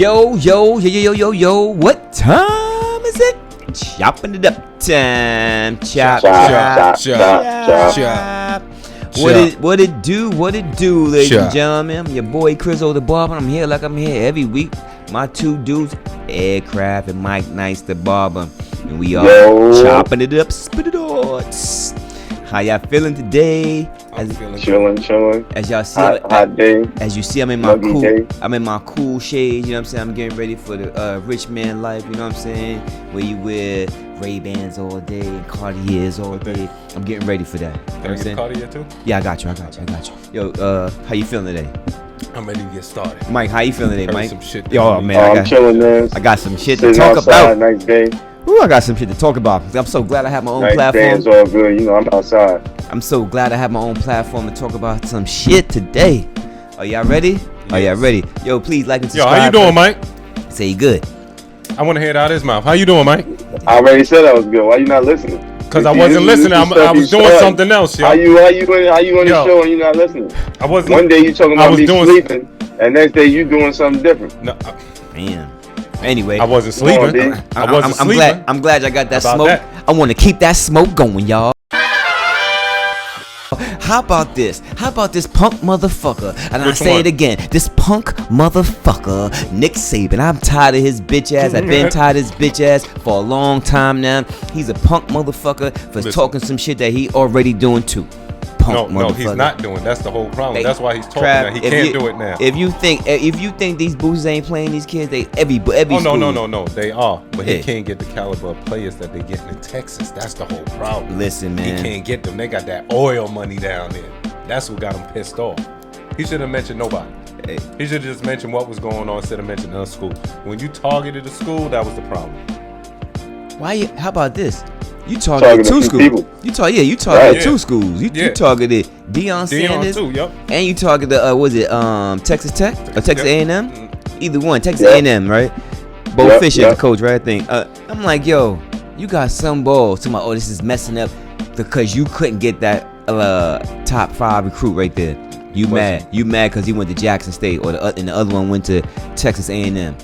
Yo, what time is it? Chopping it up time. Chop. What it do, ladies and gentlemen? I'm your boy Chrizzo the Barber. I'm here like I'm here every week. My two dudes, Aircraft and Mike Nice the Barber. And we are chopping it up, spit it on. How y'all feeling today? I'm feeling chilling. As y'all see, hot day. As you see, I'm in my cool shades. You know what I'm saying? I'm getting ready for the rich man life. You know what I'm saying? Where you wear Ray-Bans all day and Cartiers all day. I'm getting ready for that. Can I get Cartier too? Yeah, I got you. Yo, how you feeling today? I'm ready to get started. Mike, how you feeling today, Mike? Some shit. Yo, man, I'm chilling, man. I got some shit to talk about. Nice day. Ooh, I got some shit to talk about. I'm so glad I have my own platform. It's all good. You know, I'm outside. I'm so glad I have my own platform to talk about some shit today. Are y'all ready? Yes. Are y'all ready? Yo, please like and subscribe. Yo, how you doing, Mike? Say good. I want to hear it out of his mouth. How you doing, Mike? I already said I was good. Why you not listening? Because I wasn't listening. I was doing something else, yo. How you on the show and you not listening? I wasn't. One day you talking about me sleeping, and next day you doing something different. No, man. Anyway, I wasn't sleeping. I'm glad I got that smoke. I want to keep that smoke going, y'all. How about this punk motherfucker? And I'll say it again. This punk motherfucker, Nick Saban. I'm tired of his bitch ass. I've been tired of his bitch ass for a long time now. He's a punk motherfucker for talking some shit that he already doing too. No, he's not doing. That's the whole problem. That's why he's talking that he can't do it now. If you think these boosters ain't playing these kids, every school. No, they are. But he can't get the caliber of players that they getting in Texas. That's the whole problem. Listen, man, he can't get them. They got that oil money down there. That's what got him pissed off. He should have mentioned nobody. He should have just mentioned what was going on instead of mentioning her school. When you targeted the school, that was the problem. How about this? You targeted two schools. You targeted two schools. You targeted Deion Sanders too, yep. And you targeted Texas Tech or Texas A&M? Either one, Texas A&M, right? Bo Fisher, the coach, right? I think. I'm like, yo, you got some balls. Somebody, this is messing up because you couldn't get that top 5 recruit right there. You mad because he went to Jackson State and the other one went to Texas A&M.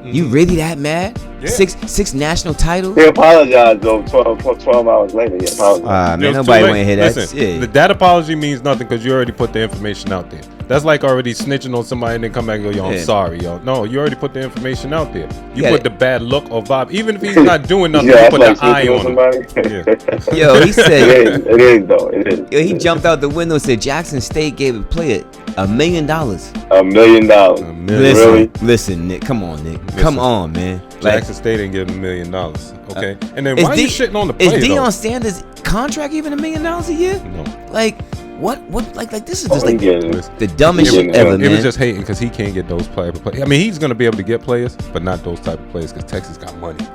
You really that mad? Yeah. Six national titles? He apologized though 12 hours later. He apologized. Man, nobody want to hear that. Listen, that apology means nothing because you already put the information out there. That's like already snitching on somebody and then come back and go, yo, I'm sorry, yo. No, you already put the information out there. You put the bad look or vibe. Even if he's not doing nothing, you put the eye on him. Yo, he said it is though. It is. Yo, he jumped out the window and said Jackson State gave a player $1 million. $1 million. Listen, Nick. Come on, Nick. Come on, man. Jackson State didn't give him $1 million. Okay. And then why are you shitting on the player? Is Deion Sanders' contract even $1 million a year? No. What? This is just the dumbest shit ever, man. It was just hating because he can't get those players. I mean, he's gonna be able to get players, but not those type of players because Texas got money.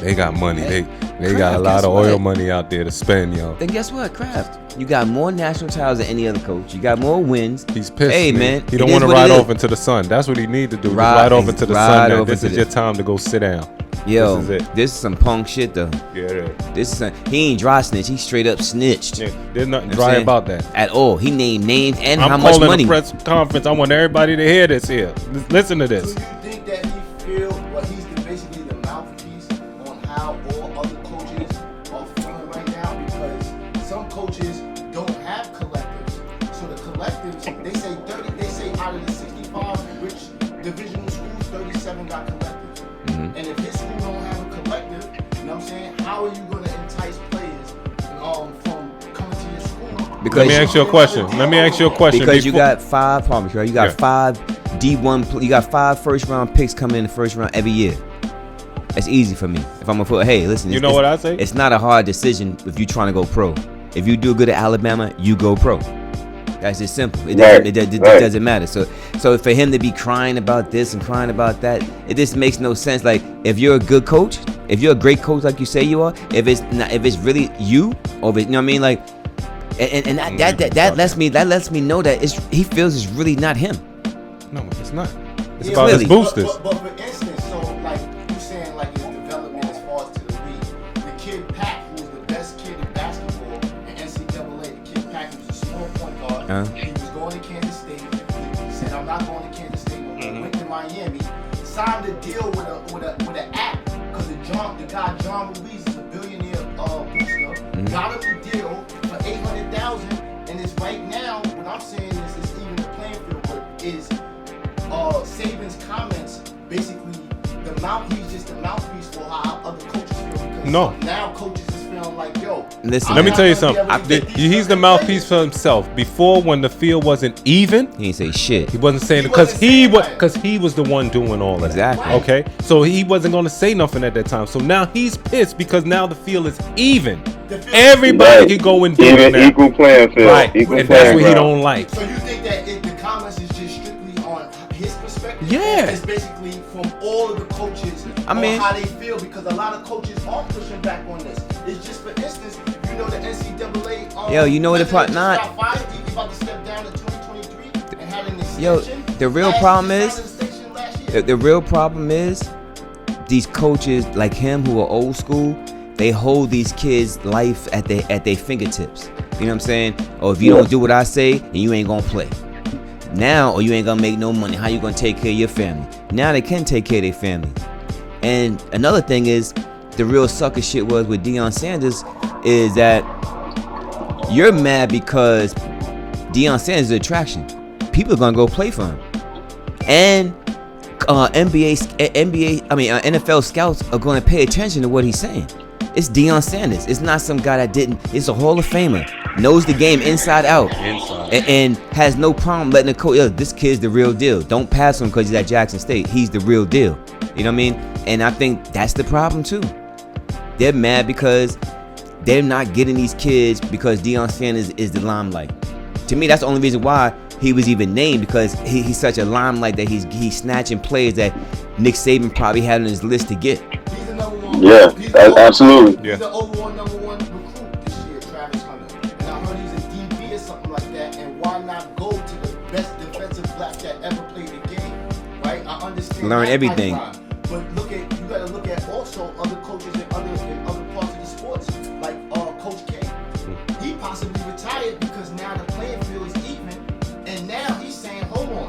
They got money. They got a lot of oil money out there to spend, yo. Then guess what, Kraft? You got more national titles than any other coach. You got more wins. He's pissed. Hey, man. He don't want to ride off into the sun. That's what he need to do. Ride off into the sun. Now. This is your time to go sit down. Yo, this is some punk shit though. Yeah, he ain't dry snitch. He straight up snitched. Yeah, there's nothing dry about that at all. He named names and how much money. I'm calling a press conference. I want everybody to hear this here. Listen to this. Do you think that he feel he's basically the mouthpiece on how all other coaches are feeling right now? Because some coaches don't have collectives. So the collectives, they say out of the 65 rich divisional schools, 37 got collectives. And if his school don't have a collective, you know what I'm saying? How are you going to entice players from coming to your school? Because let me ask you a question. Because you got 5 problems, right? You got 5 D1. You got 5 first round picks coming in the first round every year. That's easy for me. If I'm gonna put, hey, listen. You know what I say? It's not a hard decision if you're trying to go pro. If you do good at Alabama, you go pro. That's just simple. It doesn't matter. So for him to be crying about this and crying about that, it just makes no sense. Like if you're a good coach, if you're a great coach like you say you are, if it's really you, or if it, you know what I mean, like, and that lets me know that he feels it's really not him. No, it's not. It's about his boosters. But for instance, so like you saying like his development as far as to the league, the kid Pack, who was the best kid in basketball in NCAA, the kid Pack, he was a small point guard. He was going to Kansas State. He said, I'm not going to Kansas State. But he went to Miami, signed a he's just a mouthpiece for how other coaches feel. Because No. now coaches is feeling like, yo. Listen, Let me tell you I'm not something. gonna be able to get these He's the certain mouthpiece players. for himself. Before, when the field wasn't even, he ain't say shit. he wasn't saying He it because wasn't he saying was that. because he was the one doing all of that. Exactly. Okay, so he wasn't going to say nothing at that time. So now he's pissed because now the field is even. The field- Everybody Right. can go and do it Even now. equal playing field. Right, Equal and that's playing what he ground. don't like. So you think that the comments is just strictly on his perspective? Yeah. It's basically from all of the coaches I mean- on how they feel, because a lot of coaches are pushing back on this. It's just, for instance, you know, the NCAA. Yo, you know what the president not- just got fired. He about to step down in 2023 and had an Yo, extension. the real Last- problem he is- signed an extension last year. The real problem is these coaches like him who are old school. They hold these kids' life at their fingertips. You know what I'm saying? Or if you don't do what I say, then you ain't gonna play. Now, or you ain't gonna make no money. How you gonna take care of your family? Now they can take care of their family. And another thing is, the real sucker shit was with Deion Sanders is that you're mad because Deion Sanders is an attraction. People are gonna go play for him, and NFL scouts are gonna pay attention to what he's saying. It's Deion Sanders. It's not some guy that didn't. It's a Hall of Famer, knows the game inside out, and has no problem letting the coach. Yo, this kid's the real deal. Don't pass him because he's at Jackson State. He's the real deal. You know what I mean? And I think that's the problem too. They're mad because they're not getting these kids because Deion Sanders is the limelight. To me, that's the only reason why he was even named, because he's such a limelight that he's snatching players that Nick Saban probably had on his list to get. He's the number one. Yeah, He's the absolutely. He's the overall number one recruit this year, Travis Hunter. And I heard he's a DB or something like that. And why not go to the best defensive black that ever played the game? Right? I understand. Learn that everything. pipeline. But you got to look at also other coaches in other parts of the sports, like Coach K. He possibly retired because now the playing field is even, and now he's saying, "Hold on,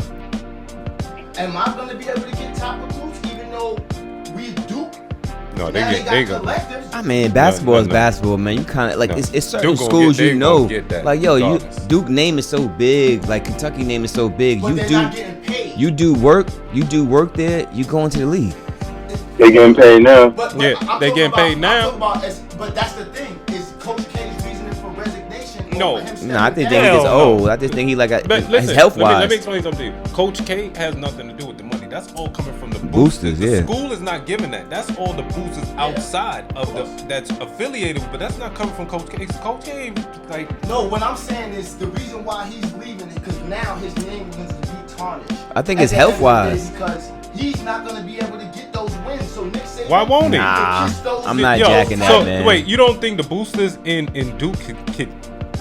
am I going to be able to get top recruits even though we Duke?" No, Now they got go. collectives. I mean, basketball is no. basketball, man. You kind of like No. it's certain Duke gonna schools get- they you know, gonna get that like yo, regardless. Duke name is so big, like Kentucky name is so big. But You they're not getting paid. you do work there. You go into the league. They getting paid now. But Yeah, I'm they talking getting about- paid I'm now. talking about but that's the thing, is Coach K's reasoning for resignation. No. over him stepping Nah, I think down. that he gets Hell no. old. I just think he like But his listen, health let me wise. explain something to you. Coach K has nothing to do with the money. That's all coming from the Boosters, boosters. yeah. The school is not giving that. That's all the boosters outside of that's affiliated, but that's not coming from Coach K. Coach K ain't like No, what I'm saying is the reason why he's leaving is because now his name is going to be tarnished. I think At it's the end of the health-wise. day, because he's not going to be able to get those wins. So Nick Saban, Why won't he? Nah, those I'm not Yo, jacking that, so man. wait, you don't think the boosters in Duke could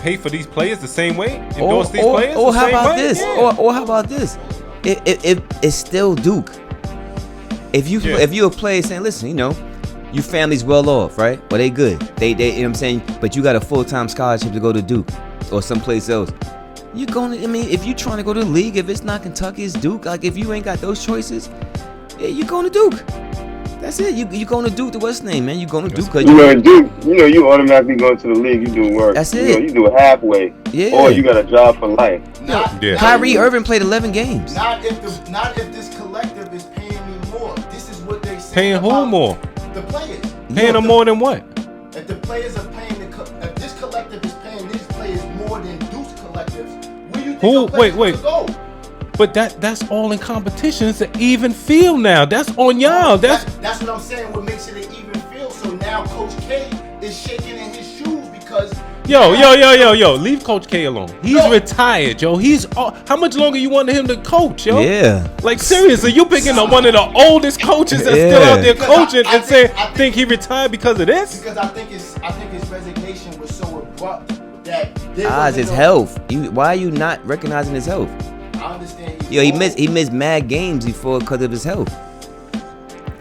pay for these players the same way? Endorse these players or the how same about way? this? Yeah. Or how about this? If it's still Duke. If you a player saying, listen, you know, your family's well off, right? Well, they good. They you know what I'm saying? But you got a full-time scholarship to go to Duke or someplace else. You going to, I mean, if you trying to go to the league, if it's not Kentucky, it's Duke. Like, if you ain't got those choices, yeah, you going to Duke. That's it. You going to Duke, the what's name, man? You going to Duke because You know, Duke, you automatically go to the league. You do work. That's You it. know, you do it halfway. Yeah. Or you got a job for life. Yeah. Kyrie Irving played 11 games. Not if this collective is paying me more. This is what they say. Paying who more? The players. Paying them more than what? If the players are paying if this collective is paying these players more than Duke's collectives, where you think Who- the players wait. gonna go? But that's all in competition. It's an even field now. That's on y'all. That's what I'm saying. What makes it an even field? So now Coach K is shaking in his shoes because yo. Leave Coach K alone. He's retired, yo. How much longer you want him to coach, yo? Yeah. Like seriously, you picking up one of the oldest coaches that's still out there Because coaching I and think he retired because of this? Because I think his resignation was so abrupt that there It's wasn't his no- health. Why are you not recognizing his health? I understand. Yo, he missed mad games before because of his health.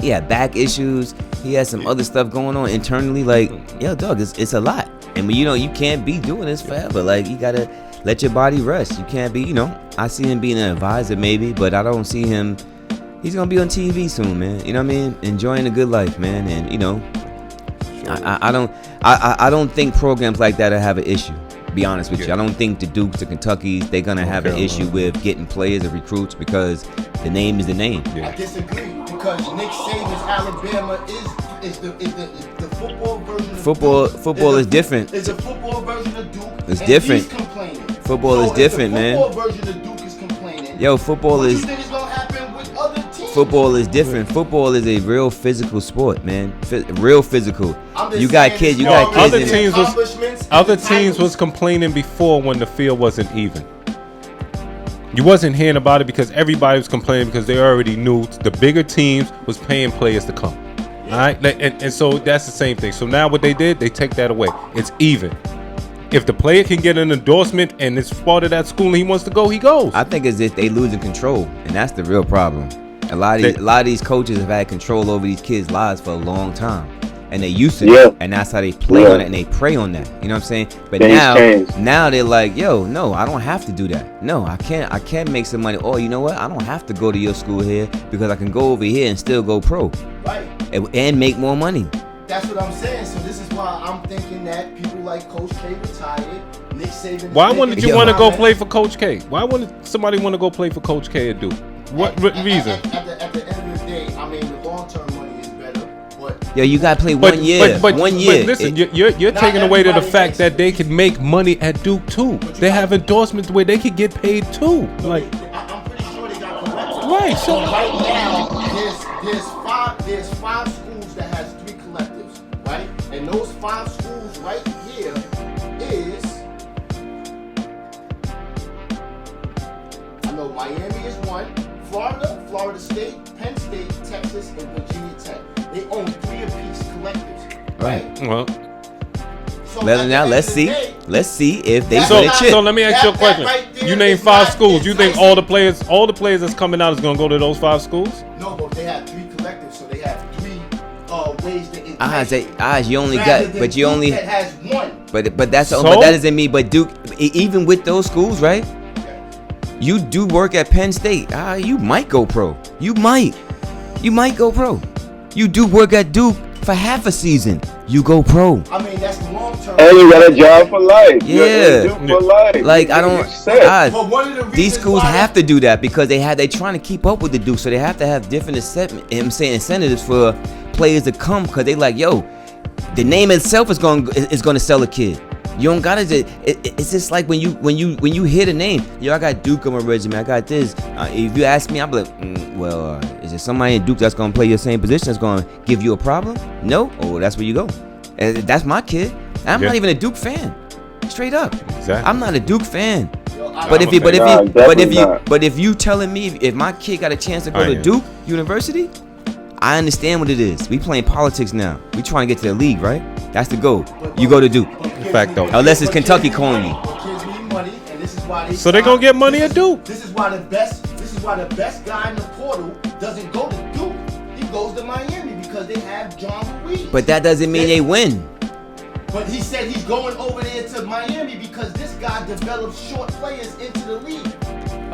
He had back issues. He had some other stuff going on internally. Like, yo, dog, it's a lot. And you can't be doing this forever. Like, you gotta let your body rest. You can't be, I see him being an advisor maybe, but I don't see him. He's gonna be on TV soon, man. You know what I mean? Enjoying a good life, man. And I don't think programs like that will have an issue. Be honest with you, I don't think the Dukes, the Kentuckys, they're gonna have an issue with getting players or recruits because the name is the name. I disagree because Because Nick Saban's Alabama is the football version of Football is different. It's a football version of Duke. It's and different. He's complaining. Football is different, man. Football version of Duke is complaining. Yo, football what is. you think is gonna happen with other teams? Football is different. Football is a real physical sport, man. Real physical. You got kids. Other teams was complaining before when the field wasn't even. You wasn't hearing about it because everybody was complaining because they already knew the bigger teams was paying players to come. All right, and so that's the same thing. So now what they did, they take that away. It's even. If the player can get an endorsement and it's part of that school and he wants to go, he goes. I think it's just they losing control, and that's the real problem. A lot of these coaches have had control over these kids' lives for a long time, and they used to it, and that's how they play on it and they prey on that. You know what I'm saying? But now they're like, yo, no, I don't have to do that. No, I can't make some money. Oh, you know what? I don't have to go to your school here because I can go over here and still go pro, right? And make more money. That's what I'm saying. So this is why I'm thinking that people like Coach K retired, Nick Saban. Why wouldn't you want to go play for Coach K? Why wouldn't somebody want to go play for Coach K at Duke? What reason? At the end of the day, I mean, the long-term money is better, but yo, you gotta play 1 year. 1 year. But listen, you're taking away to the fact that they can make money at Duke too. They have endorsements where they could get paid too. Like, I'm pretty sure they got collectives. Right. So right now, there's five schools that has 3 collectives, right? And those 5 schools right here is, I know Miami is one, Florida State, Penn State, Texas, and Virginia Tech. They own 3 apiece collectives, right? Well. So let's see if they So chip. let me ask you a question. Right, you name 5 schools. You think all the players that's coming out is gonna go to those 5 schools? No, but they have 3 collectives, so they have 3 ways to entice. You only got, but you only that has 1. But that's but that doesn't mean. But Duke, even with those schools, right? You do work at Penn State. You might go pro. You might go pro. You do work at Duke for half a season. You go pro. I mean, that's long term. And you got a job for life. Yeah. Duke for life. Like I don't. These schools have to. to do that because they trying to keep up with the Duke, so they have to have different incentives for players to come because they like, yo, the name itself is going to sell a kid. You don't gotta. It's just like when you hear the name. Yo, I got Duke on my resume. I got this. If you ask me, I'm like, is there somebody in Duke that's gonna play your same position that's gonna give you a problem? No. Oh, that's where you go. And that's my kid. I'm not even a Duke fan. Straight up. Exactly. I'm not a Duke fan. But if you telling me if my kid got a chance to go to Duke University, I understand what it is. We playing politics now. We trying to get to the league, right? That's the goal. You go to Duke. Facto. Unless it's Kentucky calling you. Kids need money, and this is why So they're gonna get money at Duke. This is why the best guy in the portal doesn't go to Duke. He goes to Miami because they have John Louis. But that doesn't mean they win. But he said he's going over there to Miami because this guy develops short players into the league.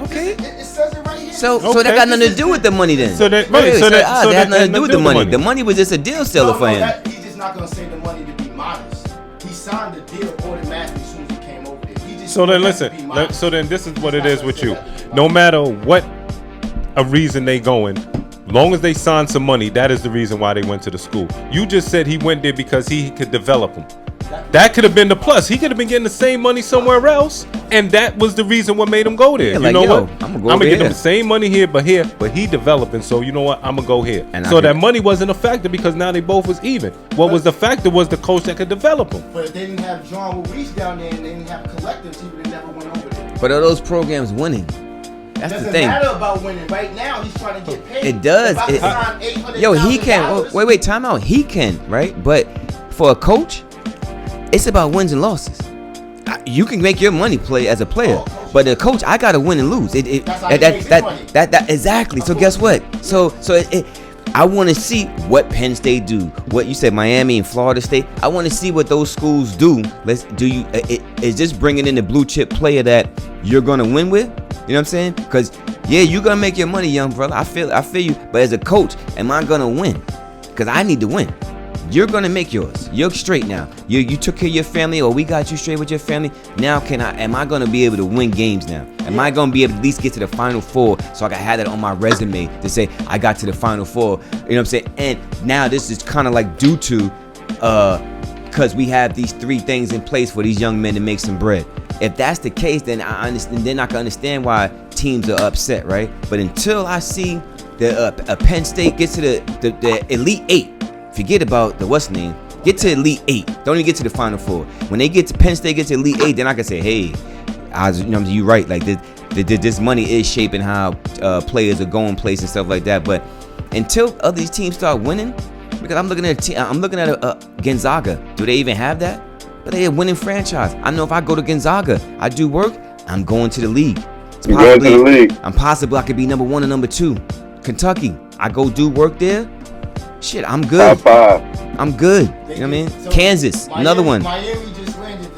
Okay. It says it right here. So that got nothing to do with the money then. So that had nothing to do with the money. The money was just a deal seller for him. He's just not gonna say the money to be modest. He signed the deal automatically as soon as he came over there. So then listen. So then this is what it is with you. No matter what a reason they going, long as they signed some money, that is the reason why they went to the school. You just said he went there because he could develop them. That could have been the plus. He could have been getting the same money somewhere else, and that was the reason what made him go there. Yeah, you know what? I'm gonna get him the same money here, but he developing. So you know what? I'm gonna go here. And so that money wasn't a factor because now they both was even. What was the factor was the coach that could develop them. But if they didn't have John Louis down there and they didn't have collectives, he would have never went over there. But are those programs winning? That's the thing. It doesn't matter about winning. Right now, he's trying to get paid. It does. He can. Wait, time out. He can, right? But for a coach, it's about wins and losses. You can make your money play as a player, but the coach, I gotta win and lose. That exactly. So guess what? So I want to see what Penn State do. What you said, Miami and Florida State. I want to see what those schools do. Is this bringing in the blue chip player that you're gonna win with? You know what I'm saying? Because you're gonna make your money, young brother. I feel you. But as a coach, am I gonna win? Because I need to win. You're gonna make yours. You're straight now. You took care of your family, or we got you straight with your family. Now am I gonna be able to win games now? Am I gonna be able to at least get to the Final Four so I can have that on my resume to say I got to the Final Four? You know what I'm saying? And now this is kind of like due to because we have these 3 things in place for these young men to make some bread. If that's the case, then I understand. Then I can understand why teams are upset, right? But until I see the Penn State get to the Elite 8, forget about the what's name. Get to Elite 8. Don't even get to the Final Four. When they get to Penn State, get to Elite 8, then I can say, hey, you right. Like this money is shaping how players are going place and stuff like that. But until other these teams start winning, because I'm looking at a Gonzaga. Do they even have that? But they're a winning franchise. I know if I go to Gonzaga, I do work, I'm going to the league. You're going to the league. I could be number 1 or number 2. Kentucky, I go do work there. Shit, I'm good. Top 5. I'm good. You know what I mean? So Kansas, another one. Miami just landed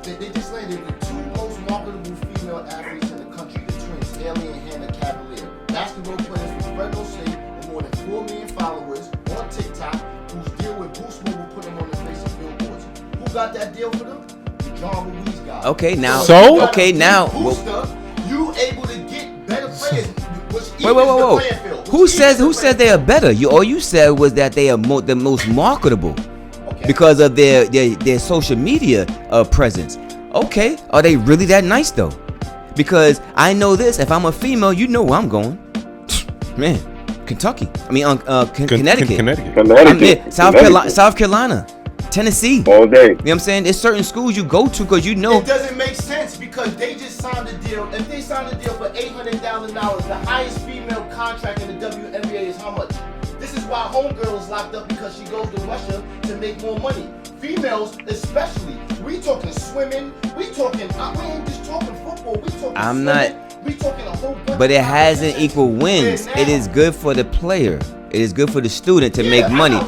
they just landed the 2 most marketable female athletes in the country, the twins, Haley and Hannah Cavalier. Basketball players from Fresno State with more than 4 million followers on TikTok, whose deal with Boost Mobile put them on the face of billboards. Who got that deal for them? The John Ruiz guy. Okay, now. Booster, you able to get better players. Whoa. Who said they are better? All you said was that they are the most marketable because of their social media presence. Okay, are they really that nice though? Because I know this. If I'm a female, you know where I'm going. Man, Kentucky. I mean, Connecticut. South Carolina. Tennessee. All day. You know what I'm saying? There's certain schools you go to because you know. It doesn't make sense because they just signed a deal. If they signed a deal for $800,000, the highest female contract in the WNBA is how much? This is why Homegirl is locked up because she goes to Russia to make more money. Females, especially. We talking swimming. We ain't just talking football. We talking We talking a whole bunch. But it hasn't equal wins. It is good for the player. It is good for the student to make money.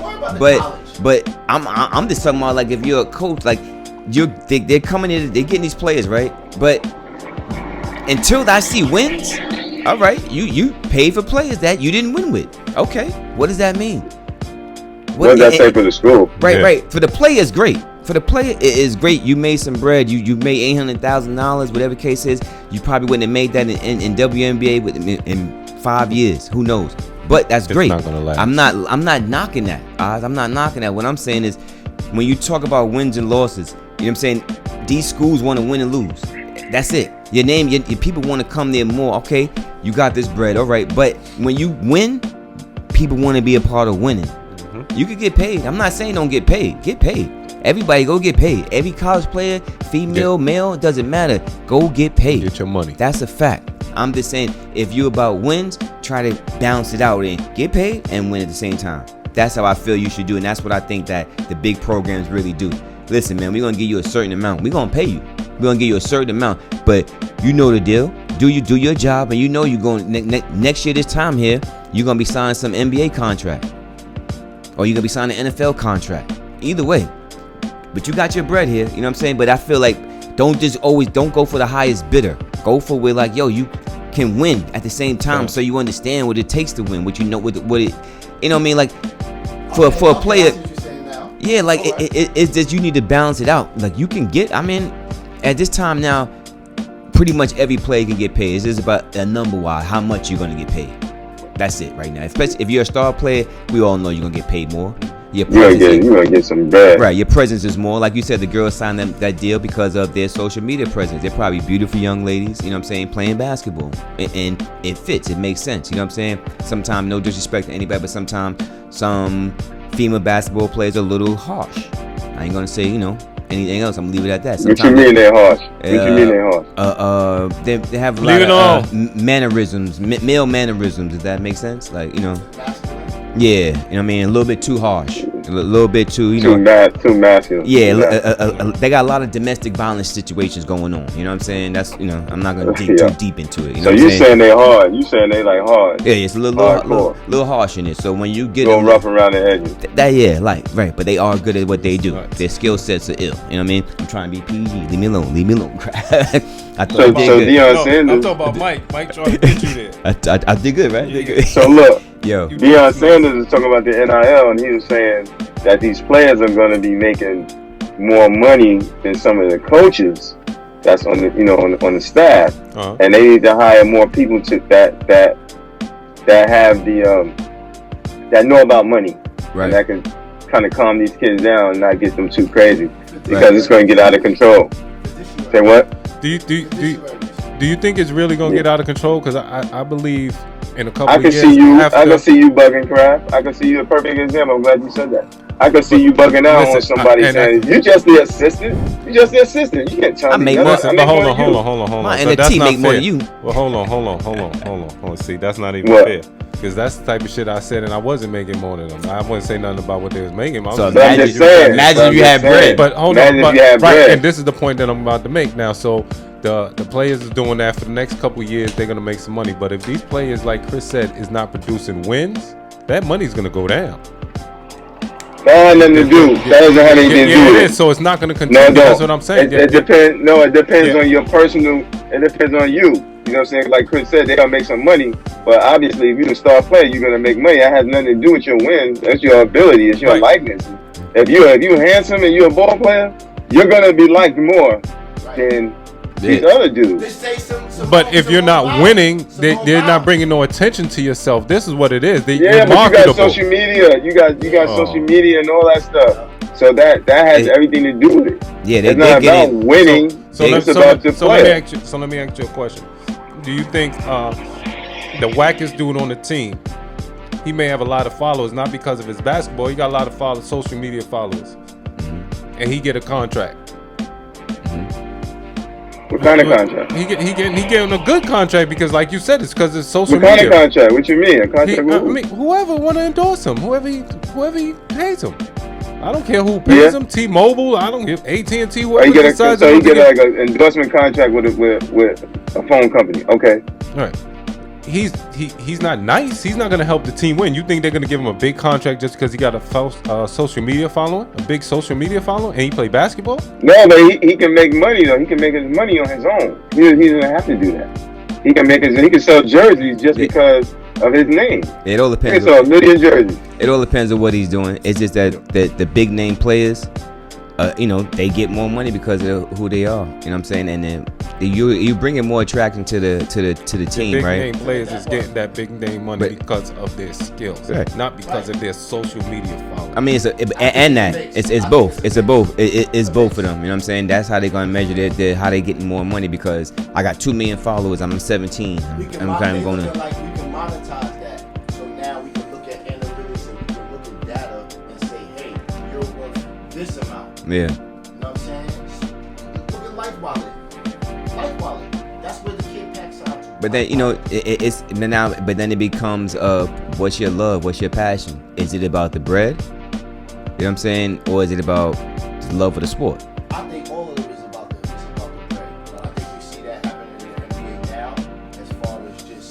But I'm just talking about like if you're a coach, like they're coming in, they're getting these players, right? But until I see wins, all right, you pay for players that you didn't win with. Okay, what does that mean? What does that say for the school? Right. For the player, it's great. For the player, it is great. You made some bread. You made $800,000, whatever the case is. You probably wouldn't have made that in WNBA in 5 years. Who knows? But that's great. Not gonna last. I'm not knocking that. I'm not knocking that. What I'm saying is, when you talk about wins and losses, you know what I'm saying? These schools want to win and lose. That's it. Your people want to come there more. Okay, you got this bread. All right. But when you win, people want to be a part of winning. Mm-hmm. You could get paid. I'm not saying don't get paid. Get paid. Everybody go get paid. Every college player, female, male, doesn't matter. Go get paid. Get your money. That's a fact. I'm just saying, if you're about wins, try to balance it out and get paid and win at the same time. That's how I feel you should do, and that's what I think that the big programs really do. Listen, man, we're gonna give you a certain amount. We're gonna pay you. We're gonna give you a certain amount, but you know the deal. Do your job, and you know you're going next year this time here. You're gonna be signing some NBA contract, or you're gonna be signing an NFL contract. Either way, but you got your bread here. You know what I'm saying? But I feel like don't go for the highest bidder. Go for where like you can win at the same time, so you understand what it takes to win. What you know what it, you know what I mean? Like for a player, yeah, like it's just you need to balance it out. Like you can get. I mean, at this time now, pretty much every player can get paid. It's just about a number wise how much you're gonna get paid. That's it right now. Especially if you're a star player, we all know you're gonna get paid more. You're gonna get some bread. Right, your presence is more. Like you said, the girls signed that deal because of their social media presence. They're probably beautiful young ladies, you know what I'm saying, playing basketball. And it fits, it makes sense, you know what I'm saying? Sometimes, no disrespect to anybody, but sometimes some female basketball players are a little harsh. I ain't gonna say, anything else. I'm gonna leave it at that. What you mean they're harsh? They have a lot of mannerisms, male mannerisms, if that makes sense. Like, yeah, you know what I mean? A little bit too harsh. A little bit too, too masculine. Yeah, they got a lot of domestic violence situations going on. You know what I'm saying? That's, I'm not going to dig too deep into it. You know so you're saying they hard. You saying they like hard. Yeah, it's a little harsh in it. So when you get go rough around the edges. Right. But they are good at what they do. Right. Their skill sets are ill. You know what I mean? I'm trying to be PG. Leave me alone. I thought so Deion Sanders. I'm talking about Mike. Mike trying to get you there. I did good, right? Yeah. Did good. So look, yo, Deion Sanders is talking about the NIL, and he was saying that these players are going to be making more money than some of the coaches that's on the on the staff, and they need to hire more people that have the that know about money, right, and that can kind of calm these kids down and not get them too crazy, because it's going to get out of control. Say what? Do you think it's really going to get out of control? Because I believe in a couple of years. I can see you bugging, Crab. I can see you a perfect example. I'm glad you said that. I can see you bugging out on somebody saying, "You just the assistant. You just the assistant. You can't tell me." Hold on. My So NFT make more than you. Well, hold on. See, that's not even fair. Because that's the type of shit I said, and I wasn't making more than them. I wasn't saying nothing about what they was making. So imagine if you had bread. But hold on, right? And this is the point that I'm about to make now. So the players is doing that for the next couple of years. They're gonna make some money. But if these players, like Chris said, is not producing wins, that money's gonna go down. That has nothing to do. That doesn't have anything to do with it. So it's not gonna continue. No, that's what I'm saying. It depends. No, it depends on your personal. It depends on you. You know what I'm saying? Like Chris said, they're going to make some money. But obviously, if you're a star player, you're going to make money. That has nothing to do with your wins. That's your ability. It's your likeness. If you're handsome and you're a ball player, you're going to be liked more than these other dudes. But if you're not winning, they're not bringing no attention to yourself. This is what it is. But you got social media. You got social media and all that stuff. So that has everything to do with it. Yeah, it's not about winning. It's about the player. So let me ask you a question. Do you think the wackest dude on the team, he may have a lot of followers, not because of his basketball, he got a lot of followers, social media followers, and he get a contract? What kind of contract? He getting a good contract because, like you said, it's because it's social media. What kind of contract? What you mean? A contract with who? I mean, whoever want to endorse him, whoever he pays him. I don't care who pays him. T-Mobile, I don't give AT&T. Whoever decides. So he get like an endorsement contract with a phone company. Okay. All right. He's not nice. He's not going to help the team win. You think they're going to give him a big contract just because he got a social media following, a big social media following, and he play basketball? No, but he can make money though. He can make his money on his own. He doesn't have to do that. He can sell jerseys just because of his name. It all depends. He can sell a million jerseys. It all depends on what he's doing. It's just that the big name players, they get more money because of who they are. You know what I'm saying? And then you bring in more attraction to the team, big right? Big name players is getting that big name money because of their skills, not because of their social media following. I mean, it's both. It's both of them. You know what I'm saying? That's how they're gonna measure how they getting more money, because I got 2 million followers. I'm 17. I'm kind of going to. Like we can monetize that. So now we can look at analytics and we can look at data and say, hey, you're worth this amount. Yeah. You know what I'm saying? Look at Life Wallet. Life Wallet. That's where the kid packs out to. But then but then it becomes what's your love? What's your passion? Is it about the bread? You know what I'm saying? Or is it about the love for the sport? I think all of it is about the bread. But I think we see that happening in the NBA now, as far as just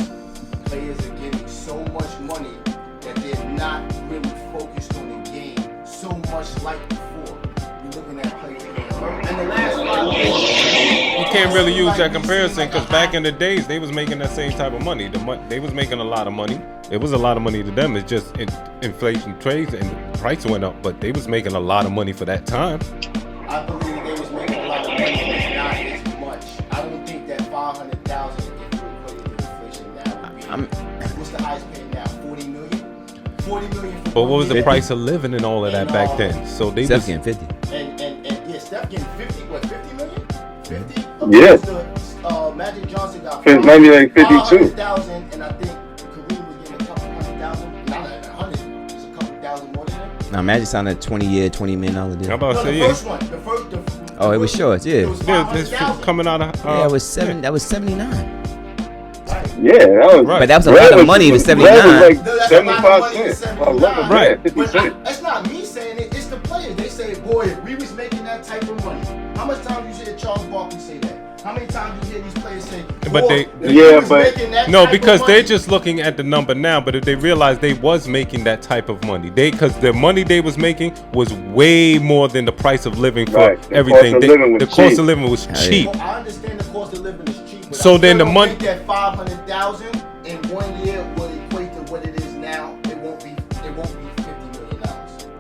players are getting so much money that they're not really focused on the game so much like before. You're looking at players in the last 5 years. You can't really use that comparison because back in the days they was making that same type of money. They was making a lot of money. It was a lot of money to them. It's just inflation trades and the price went up, but they was making a lot of money for that time. I believe they was making a lot of money, but not as much. I don't think that 500,000, if you equate it to inflation now, would be. What's the highest paid now? 40 million. 40 million. But what was the price of living and all of that back then? So they Steph was getting 50. And Steph getting 50. What, 50 million? 50. Yeah. Magic Johnson got maybe like 52. 500,000, and I think Kareem was getting a couple 100,000. Not 100. Just a couple thousand more than him. Now Magic signed a 20-year, $20 million deal. How about No, say the first one. Oh, it was short, yeah. It was this coming out of That was 79. Yeah, that was right. But that was a lot of money to 79. Bread was No, like that's a lot of 75 money to cents. 79. Right, 50 But cents. that's not me saying it. It's the players. They say, boy, if we was making that type of money. How much times you hear Charles Barkley say that? How many times you hear these players say, But they- if we Yeah, was but- making that no, type of because they're money- just looking at the number now. But if they realized they was making that type of money, because the money they was making was way more than the price of living for Right. The everything. cost of living was the cost cheap. of living was cheap. Well, I understand the cost of living is cheap. But So I then still the don't money- think that 500,000 in 1 year will equate to what it is now. It won't be $50 million.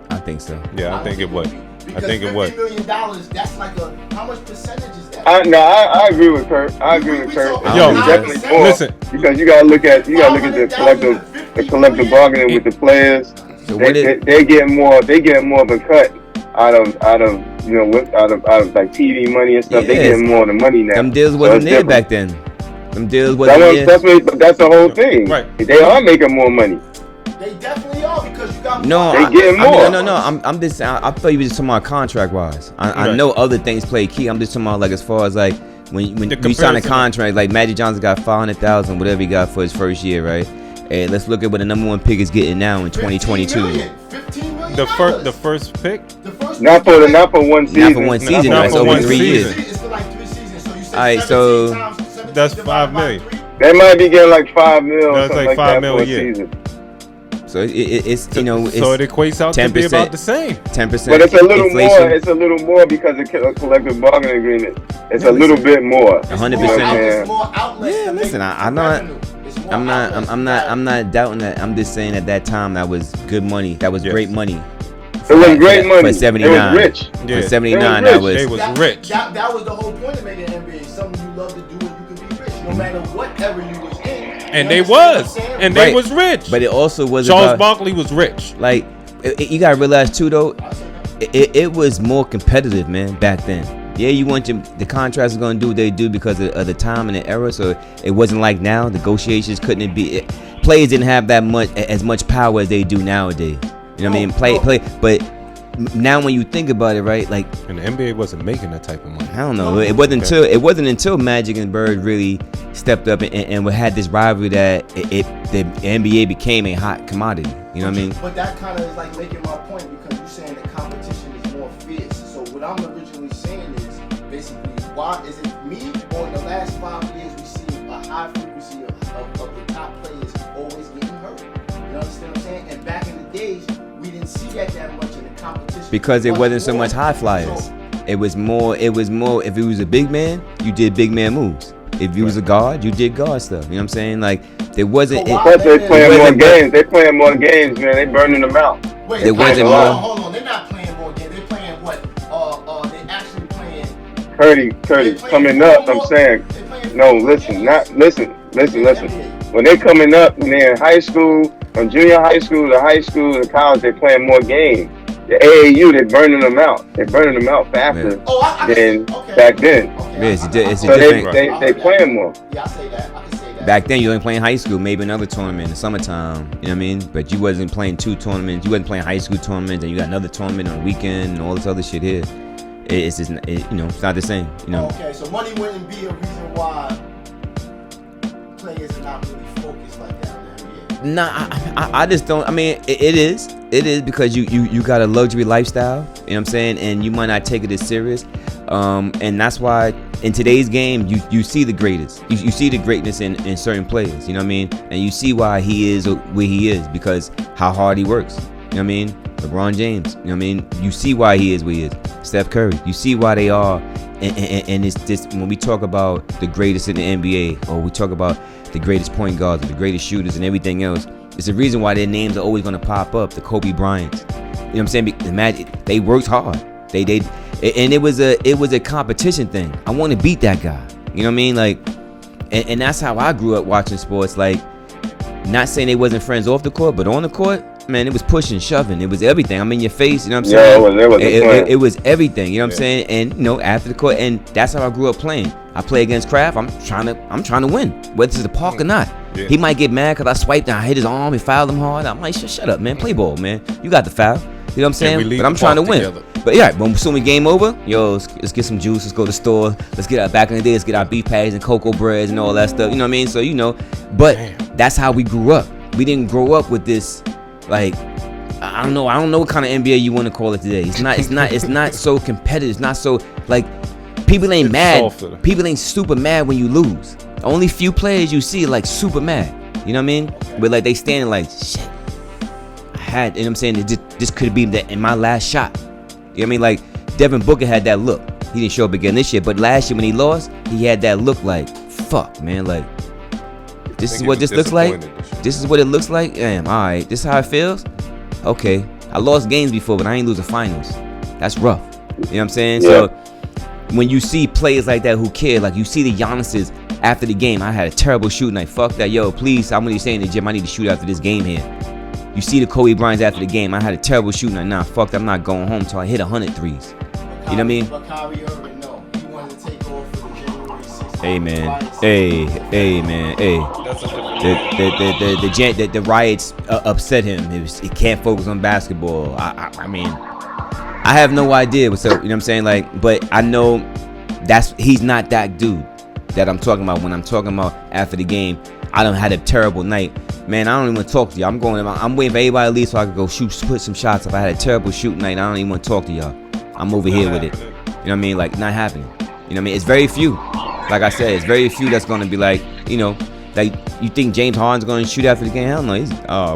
I think so. Yeah, I think it would. Because I think it would. $50 million, that's like how much percentage is that? I agree with Kurt. I agree with Kurt. Yo, It's definitely more. listen. Because you gotta look at the collective bargaining with the players. So They get more of a cut out of like TV money and stuff. They Yes. get more of the money now. them deals So wasn't it's there different. back then. Them deals wasn't there. That's the whole thing. Right. They are making more money. They definitely are because you got No, They getting more. No. I'm just. I thought you were just talking about contract wise. I Right. know other things play key. I'm just talking about like as far as like when The you sign a comparison. contract. Like Magic Johnson got 500,000, whatever he got for his first year, right? And let's look at what the number one pick is getting now in 2022. $15 million. The first pick. The first Not for one season. Not for one season, Not right? It's for over one 3 years. season. It's for like 3 seasons. So you said Alright, 17 so times 17 that's divided $5 by million. 3. They might be getting like $5 million. That's like like $5 that million for a a year. season. So it's you know So it it's equates out to be 10%. about the same. 10%. But it's a little inflation. more. It's a little more because of a collective bargaining agreement. It's a little bit more. 100%. It's more outlets Yeah, to make listen, I for know it. revenue. It's more outlets to I'm not doubting that. I'm just saying at that time that was good money. That was Yes. great money. It was great money. For 79. It was rich. Yeah. For 79, They that was They was. was rich. That was the whole point of making NBA. Something you love to do and you can be rich, no matter whatever you was in. And You they understand what was. I'm saying? And Right. they was rich. But it also was Charles about, Barkley was rich. like you gotta realize too though, I'll say that. it was more competitive, man, back then. Yeah, you want the contracts are gonna do what they do because of the time and the era. So it wasn't like now. Negotiations couldn't be. Players didn't have as much power as they do nowadays. You know what I mean? Play. But now when you think about it, right? Like And the NBA wasn't making that type of money. I don't know. It wasn't until Magic and Bird really stepped up and had this rivalry that the NBA became a hot commodity. You know what I mean? But that kind of is like making my point because you're saying the competition is more fierce. So what I'm originally saying is basically why is it me or in the last 5 years we see a high frequency of the top players always getting hurt? You understand what I'm saying? And back in the days we didn't see that much in the competition Because it wasn't so more. much high flyers. So, It was more. If it was a big man, you did big man moves. If you was a guard, you did guard stuff. You know what I'm saying? Like there wasn't. So why- Plus they playing more wasn't- games. They playing more games, man. They burning them out. wait, It wasn't hold on, more- hold on. They're not playing more games. They're playing what? They actually playing. Curdy, They playing coming up. four I'm more- saying, they playing no, four more listen, games. listen. When they coming up, when they're in high school, from junior high school to college, they playing more games. The AAU, they're burning them out. They're burning them out faster Oh, I than okay. back then. Okay, Yeah, it's a So different. they playing more. Yeah, I say that. I can say that. Back then, you only playing high school, maybe another tournament in the summertime. You know what I mean? But you wasn't playing 2 tournaments. You wasn't playing high school tournaments, and you got another tournament on the weekend and all this other shit here. It's just, it's not the same. You know. Okay, so money wouldn't be a reason why players are not really focused like that in the NBA. Nah, I just don't. I mean, it is because you got a luxury lifestyle. You know what I'm saying, and you might not take it as serious. And that's why in today's game, you see the greatest. You see the greatness in certain players. You know what I mean, and you see why he is where he is because how hard he works. You know what I mean, LeBron James. You know what I mean, you see why he is where he is. Steph Curry. You see why they are. And it's this when we talk about the greatest in the NBA, or we talk about the greatest point guards, or the greatest shooters, and everything else. It's the reason why their names are always going to pop up. The Kobe Bryants. You know what I'm saying? The Magic. They worked hard. And it was a competition thing. I want to beat that guy. You know what I mean? Like, and that's how I grew up watching sports. Like, not saying they wasn't friends off the court, but on the court, man, it was pushing, shoving. It was everything. I'm in your face. You know what I'm saying? It was everything. You know what I'm saying? And after the court, and that's how I grew up playing. I play against Kraft. I'm trying to win, whether it's the park or not. Yeah. He might get mad because I swiped and I hit his arm and fouled him hard. I'm like, shut up, man. Play ball, man. You got the foul. You know what I'm saying? But I'm trying to win. Together. But yeah, when soon we game over, let's get some juice. Let's go to the store. Let's get our back in the day. Let's get our beef patties and cocoa breads and all that stuff. You know what I mean? So but that's how we grew up. We didn't grow up with this, like, I don't know what kind of NBA you want to call it today. It's not so competitive. It's not so like people ain't mad. Softer. People ain't super mad when you lose. Only few players you see like super mad. You know what I mean? But like they standing like shit. I had, you know what I'm saying? This could be in my last shot. You know what I mean? Like Devin Booker had that look. He didn't show up again this year, but last year when he lost, he had that look like fuck, man. Like this is what this looks like. This is what it looks like. Damn, all right. This is how it feels. Okay, I lost games before, but I ain't lose the finals. That's rough. You know what I'm saying? Yeah. So when you see players like that who care, like you see the Giannis's after the game, I had a terrible shoot night. Fuck that, yo. Please, I'm really saying in the gym, I need to shoot after this game here. You see the Kobe Bryant's after the game, I had a terrible shoot night. Nah, fuck that, I'm not going home till I hit 100 threes. You know what I mean? But Kyrie Irving, no. He wanted to take off for the January 6th. Hey man, hey man, hey. That's a different The riots upset him. He can't focus on basketball. I mean, I have no idea what's up. You know what I'm saying? Like, but I know he's not that dude that I'm talking about when I'm talking about after the game. I done had a terrible night, man. I don't even want to talk to y'all. I'm waiting for everybody to leave so I can go put some shots up. I had a terrible shoot night. I don't even want to talk to y'all. I'm over here with it. You know what I mean? Like, not happening. You know what I mean? It's very few. Like I said, it's very few that's gonna be like, you know, like you think James Harden's gonna shoot after the game? Hell no.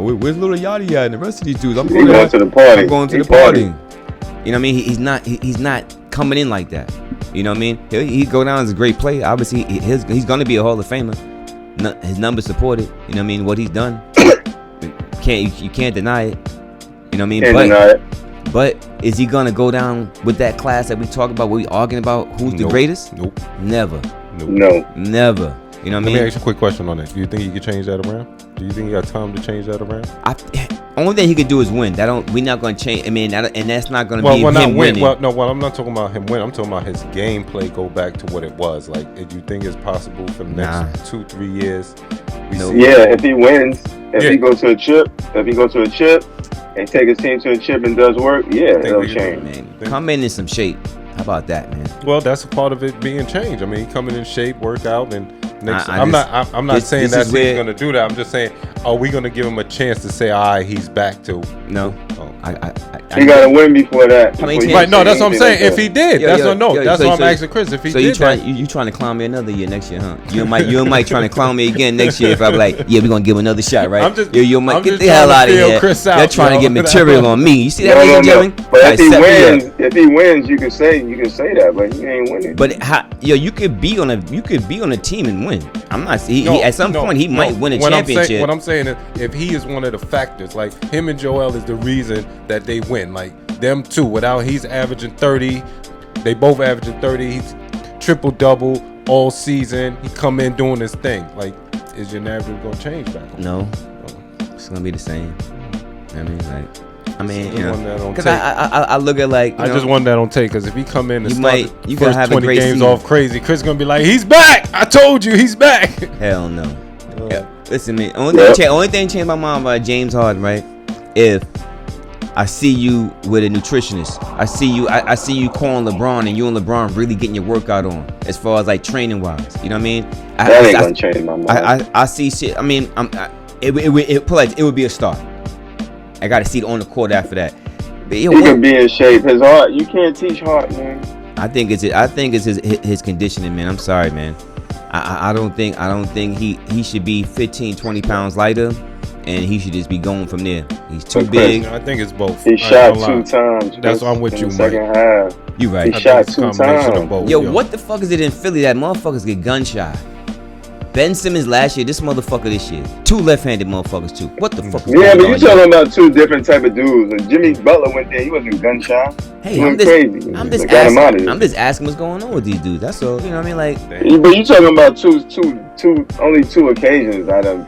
Where's little Yachty at and the rest of these dudes? I'm going to the party. I'm going to the party. You know what I mean? He's not coming in like that. You know what I mean? He go down as a great player. Obviously, he's gonna be a Hall of Famer. His numbers support it. You know what I mean? What he's done, you can't deny it. You know what I mean? Can't deny it. But is he gonna go down with that class that we talk about? What we arguing about? Who's the greatest? Nope. Never. Nope. No. Never. You know what I mean? Let me ask you a quick question on that. Do you think he could change that around? Do you think he got time to change that around? Only thing he could do is win. We're not gonna change. I mean, and that's not gonna be not him winning. I'm not talking about him winning. I'm talking about his gameplay go back to what it was. Like, do you think it's possible for the next 2-3 years? Yeah, if he wins, if he goes to a chip, and take his team to a chip and does work, yeah, it'll change. Man, come in some shape. How about that, man? Well, that's a part of it being changed. I mean, coming in shape, work out, and next. I'm not saying that's he's going to do that. I'm just saying, are we going to give him a chance to say, all right, he's back to? No. Oh. He got to win before that. Right, no, that's what I'm saying. If he did, that's what I'm asking Chris. If he did, you trying to clown me another year next year, huh? You and Mike trying to clown me again next year if I'm like, yeah, we're gonna give him another shot, right? You Mike, get the hell out of here. They're trying to get material on me. You see that, ladies and gentlemen? But if he wins, you can say that, but he ain't winning. But you could be on a team and win. I'm not. At some point he might win a championship. What I'm saying is, if he is one of the factors, like him and Joel is the reason that they win. Like them two, he's averaging 30. They both averaging 30. He's triple double all season. He come in doing his thing. Like, is your narrative gonna change back? No, it's gonna be the same. I mean, you know, because I look at like I just want that on tape, because if he come in and you first have 20 games season. off crazy, Chris gonna be like, he's back. I told you, he's back. Hell no. Yeah. Listen, man. Only thing changed my mind about James Harden, right? If I see you with a nutritionist, I see you calling LeBron, and you and LeBron really getting your workout on, as far as like training wise. You know what I mean? That ain't gonna change my mind. I see shit. I mean, it would be a start. I got to see it on the court after that. But he can be in shape. His heart, you can't teach heart, man. I think it's his conditioning, man. I'm sorry, man. I don't think he should be 15, 20 pounds lighter, and he should just be going from there. He's too big. I think it's both. He shot 2 times. That's why I'm with you, Mike. Second half. You right. He shot 2 times. Yo, what the fuck is it in Philly that motherfuckers get gun shy? Ben Simmons last year, this motherfucker this year. 2 left-handed motherfuckers too. What the fuck is going on? Yeah, but you talking about 2 different type of dudes. And Jimmy Butler went there, he wasn't gun shy. Hey, I'm just asking what's going on with these dudes. That's all. You know what I mean? Like, but you talking about only 2 occasions out of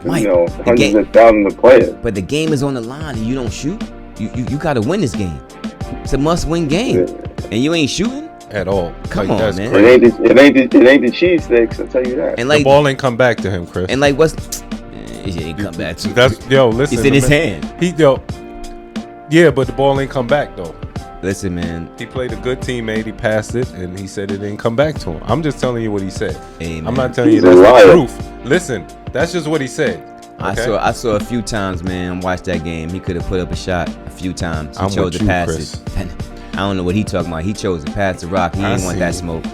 hundreds of thousands of players. But the game is on the line and you don't shoot. You got to win this game. It's a must-win game, and you ain't shooting at all. Come on, man. It ain't the cheesesteaks, I'll tell you that. And like, the ball ain't come back to him, Chris. And like, it ain't come back to him. Listen. It's in his hand. Yeah, but the ball ain't come back though. Listen, man. He played a good teammate. He passed it, and he said it didn't come back to him. I'm just telling you what he said. Hey, I'm not telling you that's the truth. Listen, that's just what he said. Okay? I saw a few times, man. Watched that game. He could have put up a shot a few times. He chose to pass it. I don't know what he talking about. He chose to pass the rock. He didn't want that smoke.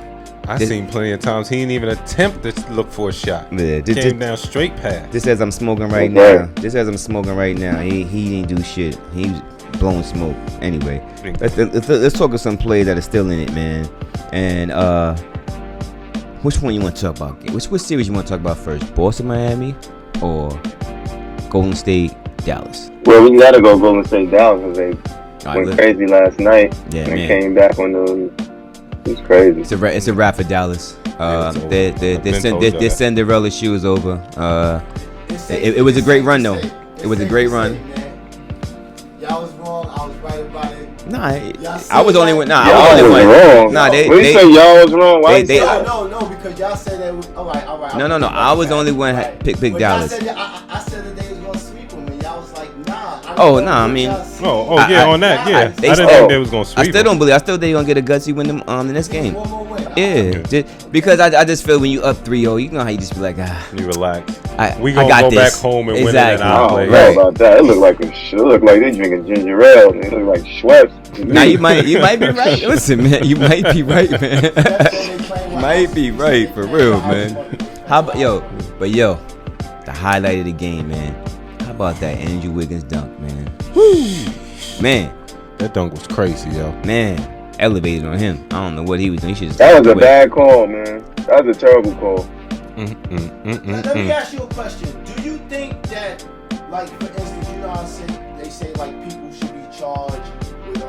I seen plenty of times he didn't even attempt to look for a shot. Yeah, came down straight past. Just as I'm smoking right now. He didn't do shit. He was blowing smoke. Anyway, let's talk of some players that are still in it, man. And which one you want to talk about? Which series you want to talk about first? Boston, Miami, or Golden State, Dallas. Well, we gotta go Golden State Dallas because they went crazy last night and came back on the. It's crazy. It's a wrap for Dallas. Their Cinderella shoe is over. It was a great run though. It was a great run. Y'all was wrong. I was right about it. Nah, I was only one. Nah, y'all I was only one. Wrong. Nah, they say y'all was wrong. Why no, because y'all said that was all right. No. I was the only one pick Dallas. I said that they was gonna sweep them, and y'all was like, nah. I mean, on that, yeah. I didn't think they was gonna sweep. I still don't believe. I still think they're gonna get a gutsy win them the next game. One more win. Yeah, because I just feel when you up 3-0, you know how you just be like, you relax. We gonna go back home and win it in our I place. don't know about that. It looked like they drinking ginger ale. It looked like Schweppes. Nah, you might be right. Listen, man, you might be right, man. Might be right for real, man. How about the highlight of the game, man? How about that Andrew Wiggins dunk, man? Woo, man. That dunk was crazy, yo. Man, elevated on him. I don't know what he was doing. That was a bad call, man. That was a terrible call. Let me ask you a question. Do you think that, like, for instance, you know how they say like people should be charged with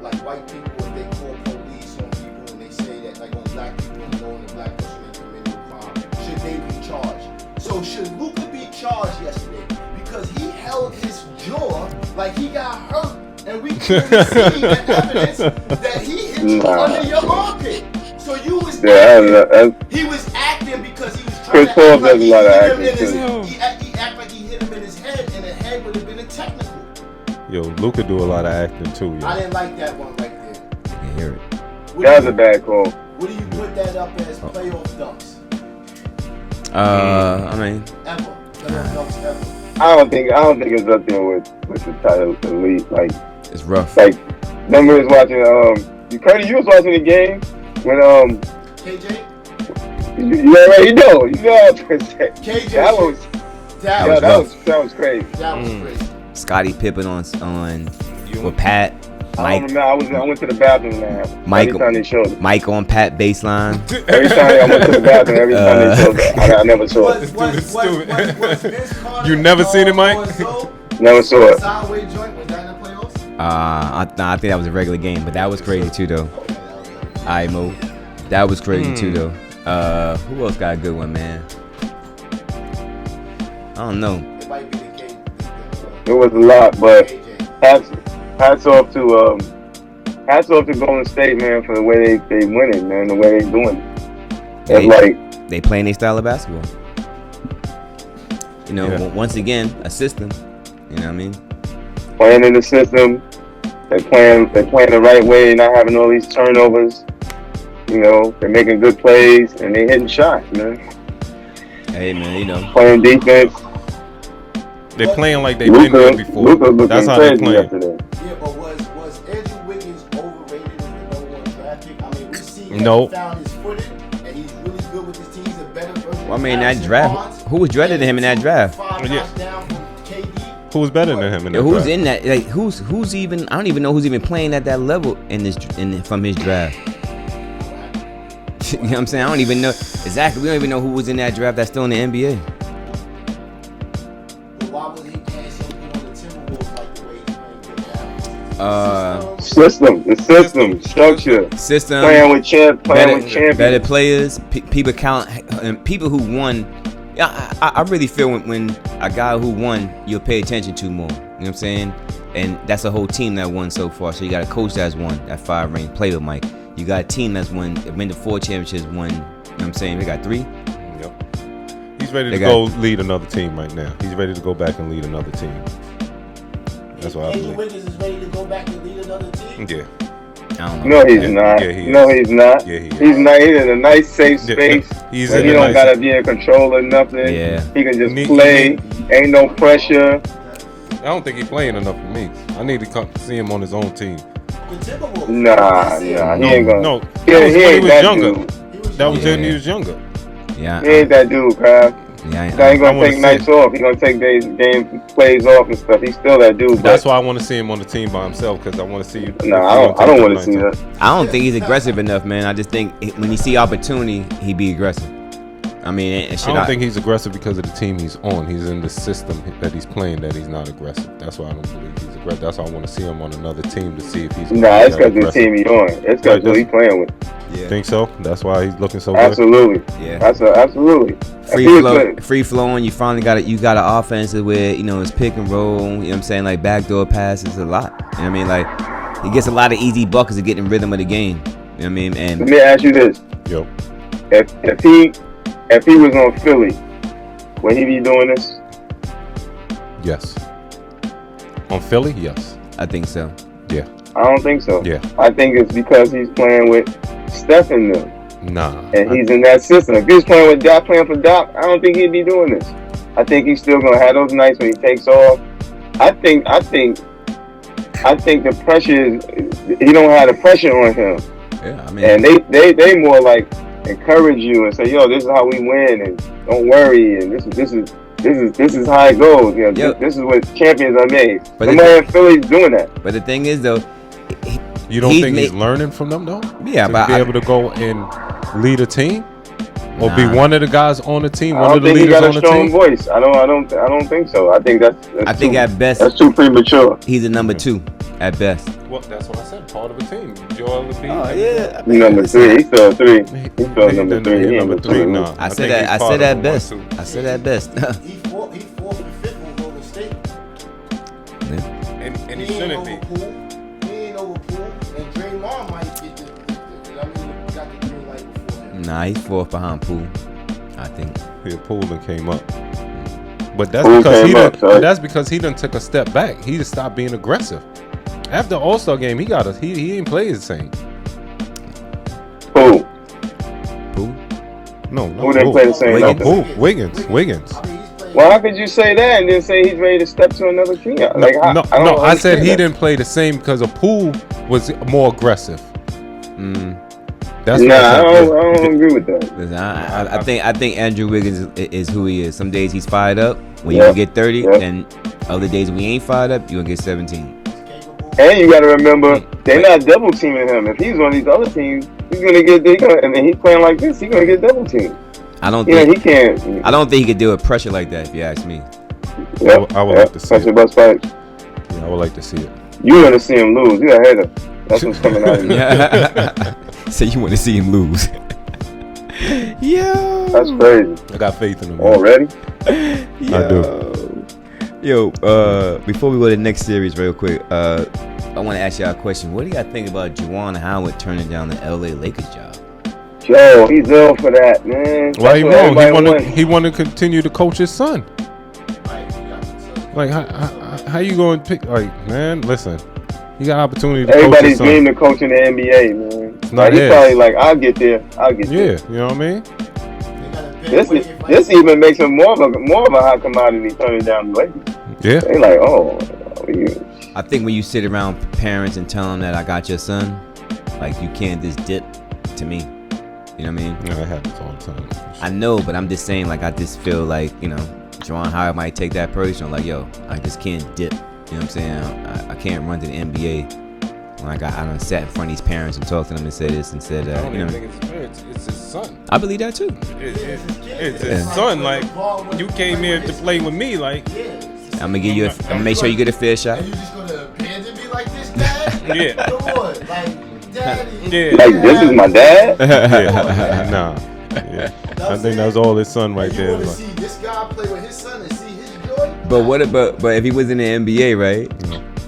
like white people if they call police on people and they say that like on black people and knowing the black person they committed a crime, should they be charged? So should Luka be charged yesterday because he held his jaw like he got hurt and we couldn't see the evidence that he hit you under your armpit? So you was he was acting because he was trying Chris Paul to act does a lot of acting too. He act like he hit him in his head, and the head would have been a technical. Yo, Luka do a lot of acting too, yo. I didn't like that one right there. I can hear it. That was a bad call. What do you put that up as playoff dunks? I mean, Ever. Playoff dunks ever. I don't think it's up there with the title elite. Like, it's rough. Like, remember was watching Curdy, you was watching the game when KJ? You already know. You know what I'm saying. KJ. That was crazy. That was crazy. Scottie Pippen on with Pat. Mike. I went to the bathroom now. Every time they showed it. Mike on Pat baseline. Every time I went to the bathroom, every time they showed it, I never saw it. You never seen it, Mike? Never saw it. Sideway joint, was that in the playoffs? I think that was a regular game, but that was crazy too, though. Alright, Mo. That was crazy too, though. Who else got a good one, man? I don't know. It might be the game. It was a lot, but hats off to Golden State, man, for the way they win it, man, the way they doing it. They playing their style of basketball. You know, once again, a system. You know what I mean? Playing in the system, they're playing the right way, not having all these turnovers. You know, they're making good plays and they hitting shots, man. Hey, man, you know, playing defense. They're playing like they've been there before. That's how they're playing. Yeah, but was Andrew Wiggins overrated as the number one draft pick? I mean, we see he found his footing and he's really good with his team. He's a better version. Well, I mean, that draft. Who was better than him in that draft? Who was better than him in that who's draft? In that? Like, who's even? I don't even know who's even playing at that level from his draft. You know what I'm saying? I don't even know exactly. We don't even know who was in that draft that's still in the NBA. But why was he playing so good on the Timberwolves like the way he's playing System, the system, structure, playing with champions, better players, people count, and people who won. Yeah, I really feel when a guy who won, you'll pay attention to more. You know what I'm saying? And that's a whole team that won so far. So you got a coach that's won that 5-ring. Play with Mike. You got a team that's won the 4 championships. Won. You know what I'm saying? They got 3. Yep. He's ready to go lead another team right now. He's ready to go back and lead another team. That's what I believe. Andrew Wiggins is ready to go back and lead another team. Yeah. I don't know. No, he's not. Yeah, he no, he's not. Yeah, he is. He's not. He's in a nice, safe space. He's he don't gotta be in control or nothing. Yeah. He can just play. Ain't no pressure. I don't think he's playing enough for me. I need to come see him on his own team. Nah, he ain't gonna. No, he ain't that dude. That was when he was younger. Yeah. He ain't that dude, Crab. Yeah, he ain't gonna take nights off. He gonna take game plays off and stuff. He's still that dude. That's why I want to see him on the team by himself, because I want to see. Nah, I don't want to see that. I don't think he's aggressive enough, man. I just think when he see opportunity, he be aggressive. I mean, I don't think he's aggressive because of the team he's on. He's in the system that he's playing that he's not aggressive. That's why I don't believe he's aggressive. That's why I want to see him on another team to see if he's. Nah, it's because the team he's on. It's because who he's playing with. Yeah. Think so? That's why he's looking so absolutely. good. Yeah. Absolutely. Free flowing. You finally got it. You got an offense where it's pick and roll. You know what I'm saying? Like backdoor passes a lot. You know what I mean? Like he gets a lot of easy buckets to get in rhythm of the game. You know what I mean? And let me ask you this. Yo. If he was on Philly, would he be doing this? Yes. On Philly, yes. I think so. Yeah. I don't think so. Yeah. I think it's because he's playing with Steph in them. Nah. And he's in that system. If he was playing with Doc, playing for Doc, I don't think he'd be doing this. I think he's still gonna have those nights when he takes off. I think the pressure is he don't have the pressure on him. Yeah, I mean, and they more like encourage you and say, yo, this is how we win, and don't worry, and this is how it goes. You know, this is what champions are made. But nobody in Philly's doing that. But the thing is, though, you don't think he's learning from them, though? Yeah, to be able to go and lead a team, or be one of the guys on the team, one of the leaders on the team. I don't think he got a strong voice. I don't think so. I think at best that's too premature. He's a number 2 at best. Well, that's what I said. Part of a team. Joel Embiid. Oh yeah. Number 3. He's still 3. He's still number 3. He's number 3. No. I said at best. I said at best. He fourth and fifth on Golden State. And he shouldn't be. He ain't over Poole. And Draymond might get got the green light before him. Nah, he's 4th behind Poole, I think. Yeah, Poole came up. But that's because he done took a step back. He just stopped being aggressive. After All-Star game, he didn't play the same. Who? No. Who didn't play the same? Who? Wiggins. Well, how could you say that and then say he's ready to step to another team? Like, I said he didn't play the same because a Poole was more aggressive. That's I don't agree with that. Listen, I think Andrew Wiggins is who he is. Some days he's fired up when you gonna get 30, and other days when he ain't fired up, you gonna get 17. And you got to remember, they're not double teaming him. If he's on these other teams, he's gonna get. And then he's playing like this, he's gonna get double teamed. I don't think he can't. I don't think he could deal with pressure like that. If you ask me, I would like to see it. Best fight. Yeah, I would like to see it. You want to see him lose? You're a hater. That's what's coming out of you. So you want to see him lose? Yo, that's crazy. I got faith in him already. I do. Yo, before we go to the next series real quick, I want to ask y'all a question. What do y'all think about Juwan Howard turning down the LA Lakers job? Yo, he's ill for that, man. Why he wrong? He want to continue to coach his son. Like, how you going to pick? Like, man, listen. He got opportunity to everybody's coach his son. dream to coach in the NBA, man. It's not he's probably like, I'll get there. Yeah, you know what I mean? This even makes him more of a hot commodity turning down the Lakers. Yeah. They like, I think when you sit around parents and tell them that I got your son, like you can't just dip to me. You know what I mean? Yeah, that happens all the time. Sure. I know, but I'm just saying, like, I just feel like, Juwan Howard might take that personal. Like, yo, I just can't dip. You know what I'm saying? I can't run to the NBA. Like I done sat in front of these parents and talked to them and said this and said that. I don't even think it's his parents. It's his son. I believe that too. It's his son. Like, you came here to play with me. Like, I'm gonna give you. I'm gonna make sure you get a fair shot. And you just gonna abandon me like this, Dad? Yeah. Come on, like, Daddy. Yeah. Like, this is my dad? Yeah. Nah. Yeah. I think that's all his son right there. You want to see this guy play with his son and see his joy? But if he was in the NBA, right,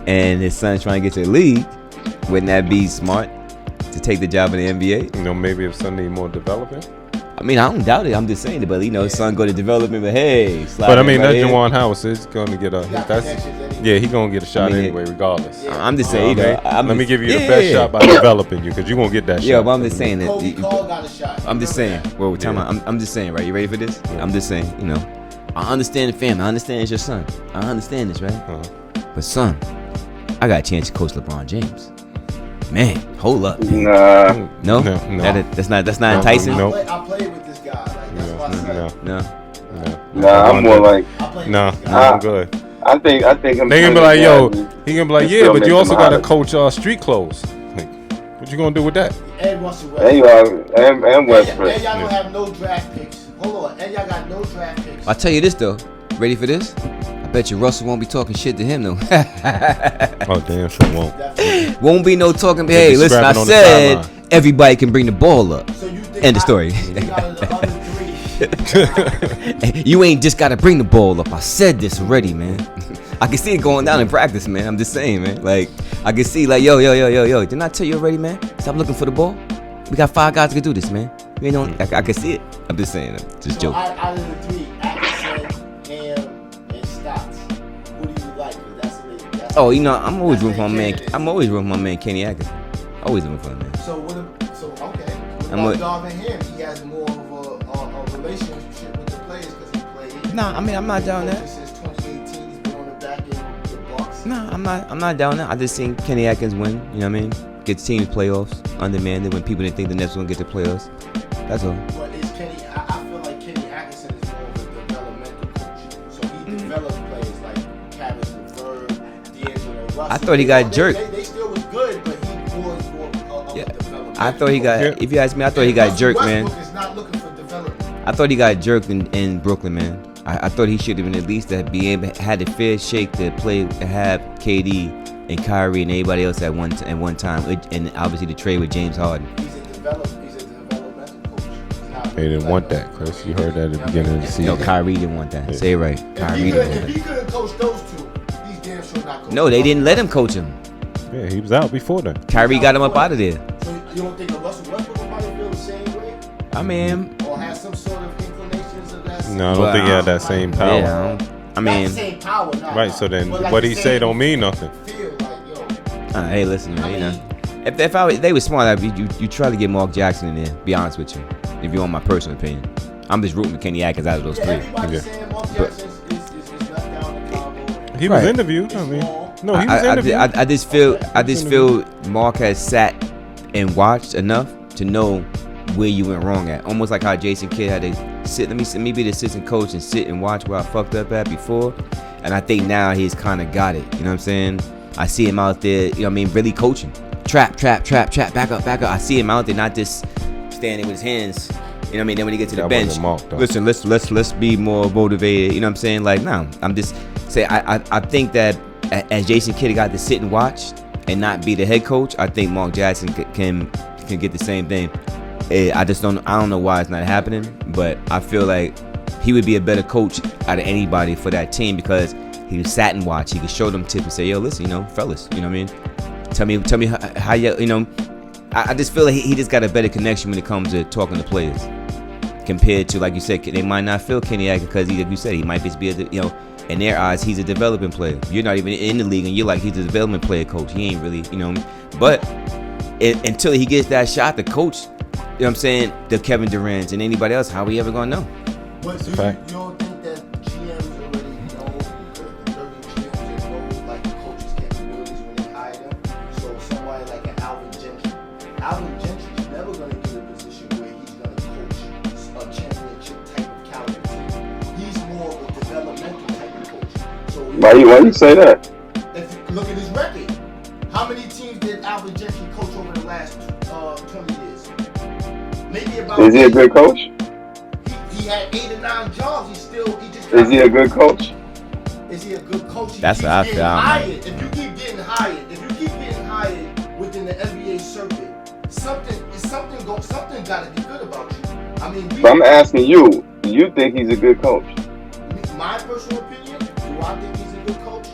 and his son's trying to get to the league, wouldn't that be smart to take the job in the NBA? Maybe if son need more development. I mean, I don't doubt it. I'm just saying it, but his son go to development. But hey, but I mean, that's Juwan Howard. So he's going to get he going to get a shot anyway, regardless. I'm just saying, let me give you the best shot by developing you, because you won't get that shot. Yeah, but I'm just saying that. Kobe Cole got a shot. I'm just saying. Well, I'm just saying, right? You ready for this? Yeah. I'm just saying, I understand the family. I understand it's your son. I understand this, right? But son, I got a chance to coach LeBron James. Man, hold up. Man. No. That's not enticing. No. I played with this guy. Like, that's why I said. No. I'm more like. I'm good. I think I'm. They gonna be like, yo. He gonna be like, yeah, but you also gotta coach street clothes. Like, what you gonna do with that? And Russell Westbrook. And Westbrook. And y'all don't have no draft picks. Hold on, and y'all got no draft picks. I'll tell you this though. Ready for this? I bet you Russell won't be talking shit to him though. Oh damn, sure won't. Won't be no talking. They'll Hey, be listen, I scrapping on the said sideline. everybody can bring the ball up. So you think End of story. You think out of the other three, You ain't just gotta bring the ball up. I said this already, man. I can see it going down in practice, man. I'm just saying, man. Like, I can see, like, yo. Didn't I tell you already, man? Stop looking for the ball. We got 5 guys that can do this, man. You know, I can see it. I'm just saying, just so joking. out of the three, Atkinson, Ham, and Stotts, who do you like? 'Cause that's Oh, you know, I'm always rooting for my man. I'm always rooting for my man Kenny Atkinson. Always rooting for him, man. So okay. What I'm about with- Darvin Ham? He has more of a relationship with the players because he played. Nah, I mean, I'm not down there. Since 2018, he's been on the back end of the Bucks. No, I'm not down there. I just seen Kenny Atkins win. You know what I mean? Get teams playoffs, undermanned when people didn't think the Nets were gonna get to playoffs. That's all. But is Kenny? I feel like Kenny Atkinson is more of a developmental coach. So he develops players like Caris LeVert, D'Angelo Russell. I thought he got jerked. They still was good, but he was more of Yeah. a developmental. I thought he got. Yeah. If you ask me, I thought he got jerked, man. Westbrook is not looking for development. I thought he got jerked in Brooklyn, man. I thought he should have been at least had the fair shake to play, have KD and Kyrie and everybody else at one time, and obviously the trade with James Harden. He's a developmental coach. He's not They didn't want that, Chris. You heard that at the beginning of the season. No, Kyrie didn't want that. Say it right. Kyrie didn't want If he that. couldn't coach those two, he's damn sure not coaching. No, they didn't let him coach him. Yeah, he was out before that. Kyrie got him up out of there. So you don't think that Russell Westbrook will probably feel the same way, I mean, or have some sort of inclinations of that? No, I don't think he had that same power. yeah. I Not mean, the same power, Right, so then but like what the he same say don't mean nothing. Feel like, yo, hey, listen, man. You know, if they were smart, you try to get Mark Jackson in there. Be honest with you, if you want my personal opinion, I'm just rooting for Kenny Atkins out of those yeah, three. everybody Yeah. saying Mark Jackson is left down the combo. He was Right. interviewed. I mean, no, he was I interviewed. I just feel Mark has sat and watched enough to know where you went wrong at. Almost like how Jason Kidd had to sit. Let me be the assistant coach and sit and watch where I fucked up at before. And I think now he's kind of got it. You know what I'm saying? I see him out there. You know what I mean? Really coaching. Trap. Back up. I see him out there, not just standing with his hands. You know what I mean? Then when he gets to the That bench, wasn't Mark, though. listen, let's be more motivated. You know what I'm saying? Like, no, I'm just saying. I think that as Jason Kidd got to sit and watch and not be the head coach, I think Mark Jackson can get the same thing. I don't know why it's not happening, but I feel like he would be a better coach out of anybody for that team because he sat and watched. He could show them tips and say, yo, listen, fellas, you know what I mean? Tell me how you I just feel like he just got a better connection when it comes to talking to players compared to, like you said, they might not feel Kenny Atkins because like you said, he might just be in their eyes, he's a developing player. You're not even in the league and you're like, he's a development player coach. He ain't really, but until he gets that shot to coach, you know what I'm saying, the Kevin Durant's and anybody else, how we ever gonna know? But do you don't think that GMs already know, the 30 GMs that know like the coach's capabilities when they hire them? So somebody like an Alvin Gentry's never going to get a position where he's going to coach a championship type of caliber team. He's more of a developmental type of coach. So Why you say that? if you look at his record, how many teams did Alvin Gentry coach over the last 20 years? Maybe about. Is he a good coach? He had 8 or 9 jobs. Is he a good coach? Is he a good coach? He That's keeps how I getting feel, man. hired. If you keep getting hired within the NBA circuit, something got to be good about you. I mean, But I'm asking you, do you think he's a good coach? my personal opinion, do I think he's a good coach?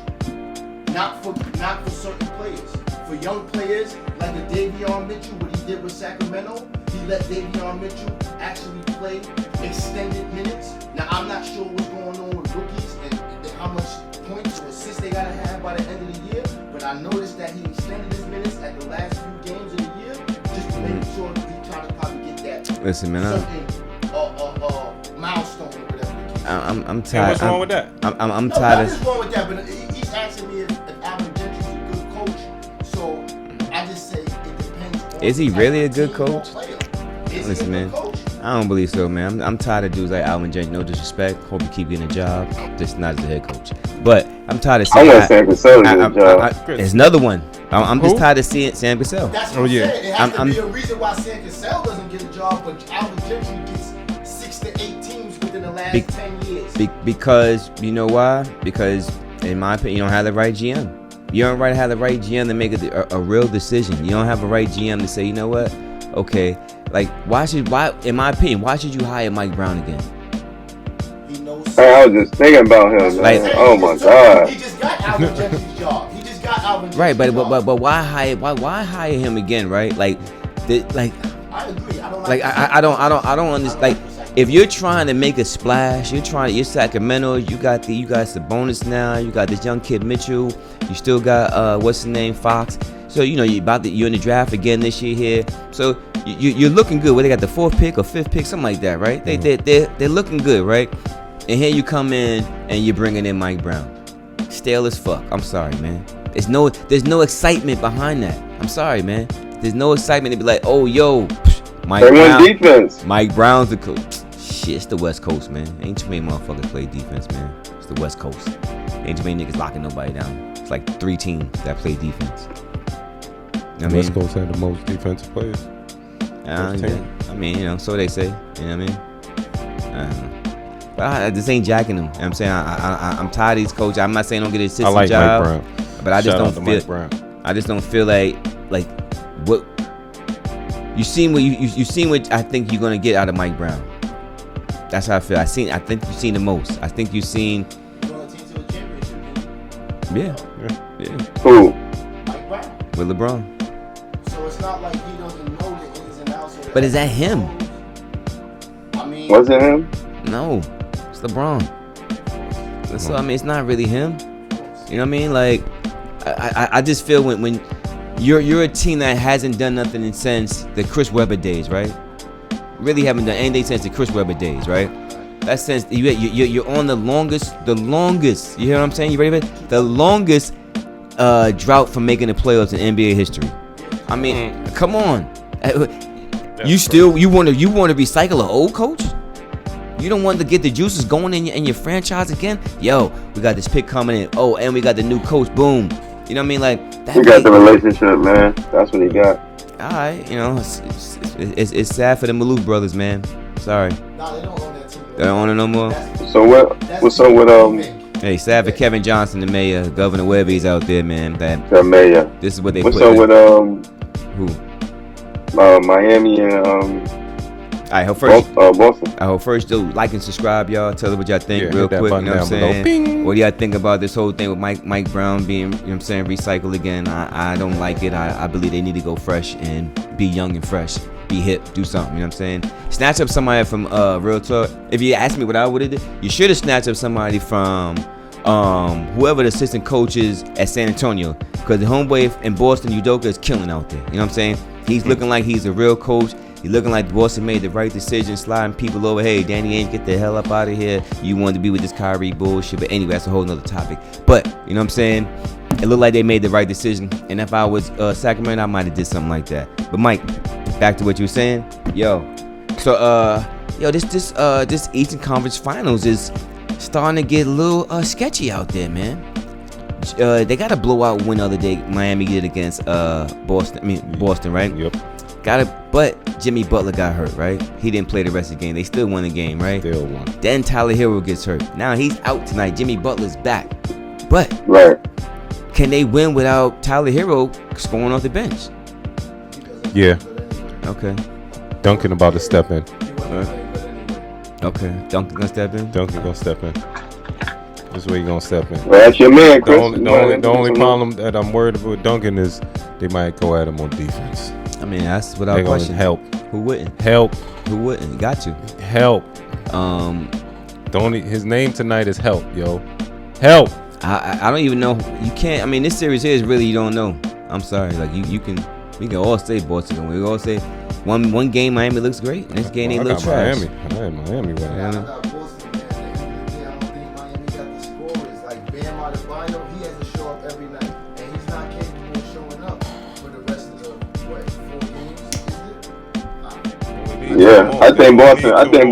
Not for certain players. For young players like a Davion Mitchell, what he did with Sacramento, he let Davion Mitchell actually play extended minutes. Now I'm not sure what's going on with rookies and how much points or assists they gotta have by the end of the year, but I noticed that he extended his minutes at the last few games of the year just to make sure he trying to probably get that Listen, man, certain milestone or whatever the case. I'm tired. And what's wrong with that? I'm No, tired nothing's wrong with that, but he's asking me if Alvin Gentry's a good coach. So I just say it depends on Is he the type really of a good team or coach? player. Is Listen, he a man. good coach? I don't believe so, man. I'm tired of dudes like Alvin Gentry. No disrespect. Hope you keep getting a job. Just not as a head coach. But I'm tired of I seeing. want Sam Cassell to get a job. There's another one. I'm just Who? tired of seeing Sam Cassell. That's what Oh, I'm yeah. saying. It has I'm- to be a reason why Sam Cassell doesn't get a job, but Alvin Gentry gets to 8 teams within the last 10 years. Because you know why? Because in my opinion, you don't have the right GM. You don't have the right GM to make a real decision. You don't have a right GM to say, you know what? Okay, like why in my opinion, why should you hire Mike Brown again? He knows. I was just thinking about him, man. Oh my God. He just got Alvin Gentry's job. He just got Alvin Gentry's Right, but job. why hire him again? Right, I agree. I don't understand. Like, if you're trying to make a splash, you're Sacramento. You got Sabonis now. You got this young kid Mitchell. You still got what's his name, Fox. So you're in the draft again this year here. So you're looking good. Where they got the 4th pick or 5th pick, something like that, right? They're looking good, right? And here you come in and you're bringing in Mike Brown. Stale as fuck. I'm sorry, man. There's no excitement behind that. I'm sorry, man. There's no excitement to be like, oh, yo, Mike Brown. Defense. Mike Brown's the coach. Shit, it's the West Coast, man. Ain't too many motherfuckers play defense, man. It's the West Coast. Ain't too many niggas locking nobody down. It's like 3 teams that play defense. You know West Coast had the most defensive players. I mean, so they say. You know what I mean? I don't know. But this ain't jacking them. You know what I'm saying? I'm tired of these coaches. I'm not saying don't get an assistant I like job. Mike Brown. But I just Shout don't out to feel. Mike Brown. I just don't feel like what you seen. What you seen what I think you're gonna get out of Mike Brown. That's how I feel. I think you've seen the most. I think you've seen. Yeah. Who? Mike Brown. With LeBron. So it's not like he doesn't know the ins and outs. But is that him? I mean, Was it him? No, it's LeBron. So I mean, it's not really him. You know what I mean? Like, I just feel when you're a team that hasn't done nothing since the Chris Webber days, right? Really haven't done anything since the Chris Webber days, right? That sense you're on the longest. You hear what I'm saying? You ready for it? The longest drought from making the playoffs in NBA history. I mean, come on. You want to recycle an old coach? You don't want to get the juices going in your franchise again? Yo, we got this pick coming in. Oh, and we got the new coach. Boom. You know what I mean? Like that. He got the relationship, man. That's what he got. All right, you know, it's sad for the Maloof brothers, man. Sorry. Nah, they don't own that team. They don't own it no more. So what's up with Hey, sad for Kevin Johnson, the mayor, Governor Webby's out there, man. the mayor? This is what they What's put. up with Who? Miami and Alright, Boston? I hope first do like and subscribe, y'all. Tell us what y'all think real hit that quick. You button know what I'm down below. saying? Bing. What do y'all think about this whole thing with Mike Brown being, you know what I'm saying, recycled again? I don't like it. I believe they need to go fresh and be young and fresh. Be hip, do something, you know what I'm saying? Snatch up somebody from Real Talk. If you ask me what I would have did, you should have snatched up somebody from whoever the assistant coach is at San Antonio. Because the homeboy in Boston, Udoka, is killing out there. You know what I'm saying? He's looking like he's a real coach. He's looking like Boston made the right decision, sliding people over. Hey, Danny Ainge, get the hell up out of here. You wanted to be with this Kyrie bullshit. But anyway, that's a whole nother topic. But, you know what I'm saying? It looked like they made the right decision. And if I was Sacramento, I might have did something like that. But Mike, back to what you were saying. This Eastern Conference Finals is starting to get a little sketchy out there, man. They got a blowout win the other day. Miami did against Boston, right? Yep. But Jimmy Butler got hurt, right? He didn't play the rest of the game. They still won the game, right? Still won. Then Tyler Hero gets hurt. Now he's out tonight. Jimmy Butler's back. But Right. can they win without Tyler Hero scoring off the bench? Yeah. Okay. Duncan about to step in. Okay. Duncan gonna step in? Duncan gonna step in. This is where he gonna step in. Well, that's your man, The Chris. only problem that I'm worried about Duncan is they might go at him on defense. I mean, that's They're without gonna question. help. Who wouldn't? Help. Who wouldn't? Got to. Help. His name tonight is Help, yo. Help. I don't even know. You can't. I mean, this series here is really you don't know. I'm sorry. Like we can all say Boston. We all say one game Miami looks great. Next game they look trash. Miami. I had Miami right I now. got Boston, man. At the end of the day, I don't think Miami got the scorers. Like Bam Adebayo, he has to show up every night, and he's not capable of showing up for the rest of the 4 games. Is it? Yeah, I think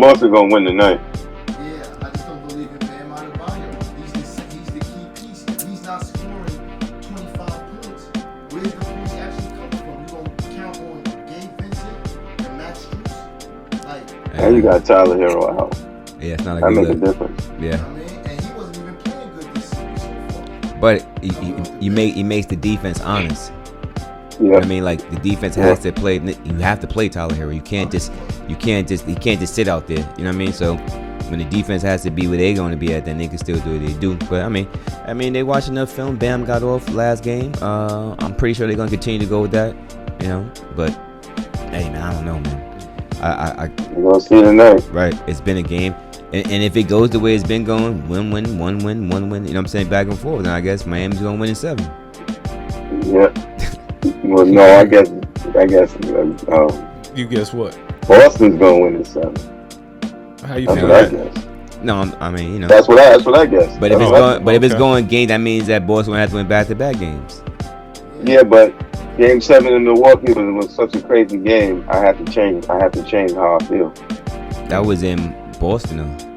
Boston gonna win tonight. Yeah, I just don't believe in Bam Adebayo. He's the key piece. If he's not scoring 25 points, where's the points actually coming from? You gonna count on Gabe Vincent and Max Strus? Like, And you got Tyler Hero out. Yeah, it's not a That good makes a look. difference. Yeah. I mean, and he wasn't even playing good this series so far. But he makes the defense honest. You know Yeah. what I mean? Like the defense has to play. You have to play Tyler Hero. You can't just he can't just sit out there. You know what I mean? So when the defense has to be where they're going to be at, then they can still do what they do. But I mean, they watched enough film. Bam got off last game. I'm pretty sure they're going to continue to go with that. You know, but hey man, I don't know, man. We're gonna see tonight. Right, it's been a game. And if it goes the way it's been going, win, one win, you know what I'm saying, back and forth, then I guess Miami's going to win in 7. Yeah. Well, no, I guess. You guess what? Boston's gonna win in 7. How you That's feel? what I That? guess. No, I mean, you know. That's what I guess. But if That's it's what I going, but if it's Okay. going game, that means that Boston will have to win back-to-back games. Yeah, but Game 7 in Milwaukee was such a crazy game. I have to change how I feel. That was in Boston, though.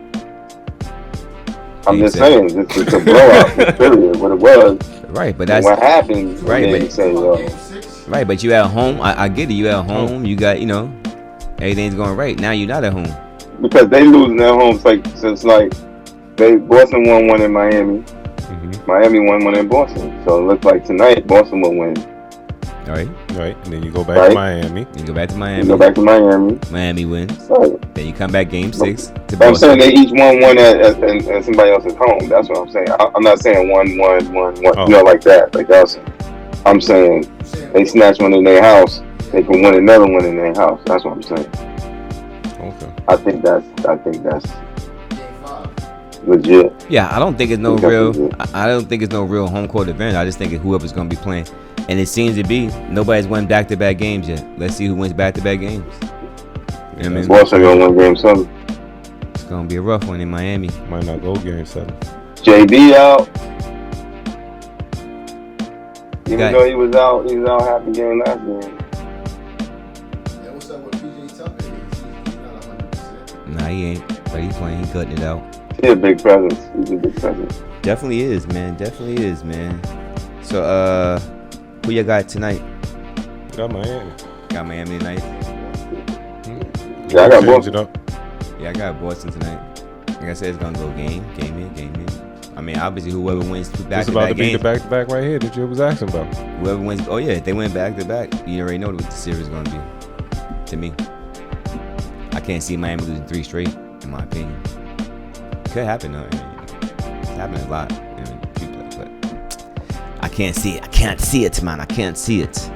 I'm just Exactly. saying, it's a blowout. Period. What it was. Right, but And that's what happened. Right, They but- say, Game 6. right. But you at home. I get it. You at home. You got, everything's going right. Now you're not at home. because they losing at home since Boston won one in Miami. Mm-hmm. Miami won one in Boston. So it looks like tonight Boston will win. All right. Right, and then you go back Right. to Miami. You go back to You Miami. go back to Miami. Miami wins. Right. Then you come back game 6 to But I'm saying Boston. they each won one at somebody else's home. That's what I'm saying. I'm not saying one, Oh. like that. Like that's. I'm saying they snatch one in their house. They can win another one in their house. That's what I'm saying. Okay. I think that's Game 5. legit. Yeah, I don't think it's no Think that's real. legit. I don't think it's no real home court advantage. I just think it's whoever's going to be playing, and it seems to be nobody's won back-to-back games yet. Let's see who wins back-to-back games. You know what I mean? Boston gonna win Game 7. It's going to be a rough one in Miami. Might not go game 7. JB out. Even Got- though he was out half the game last game. Yeah, what's up with PJ Tucker? He's not 100%. Nah, he ain't. But he's playing. He cutting it out. He's a big presence. He's a big presence. Definitely is, man. Definitely is, man. So, who you got tonight? Got Miami. Got Miami tonight. Yeah, I got Change Boston. it up. Yeah, I got Boston tonight. Like I said, it's gonna go game in. I mean, obviously, whoever wins It's about back-to-back to be games, the back-to-back right here that you was asking about. whoever wins. Oh yeah, if they win back-to-back, you already know what the series is gonna be. To me, I can't see Miami losing 3 straight. In my opinion, could happen though. I mean, it's happening a lot in play, but I can't see it. I can't see it, man. I can't see it.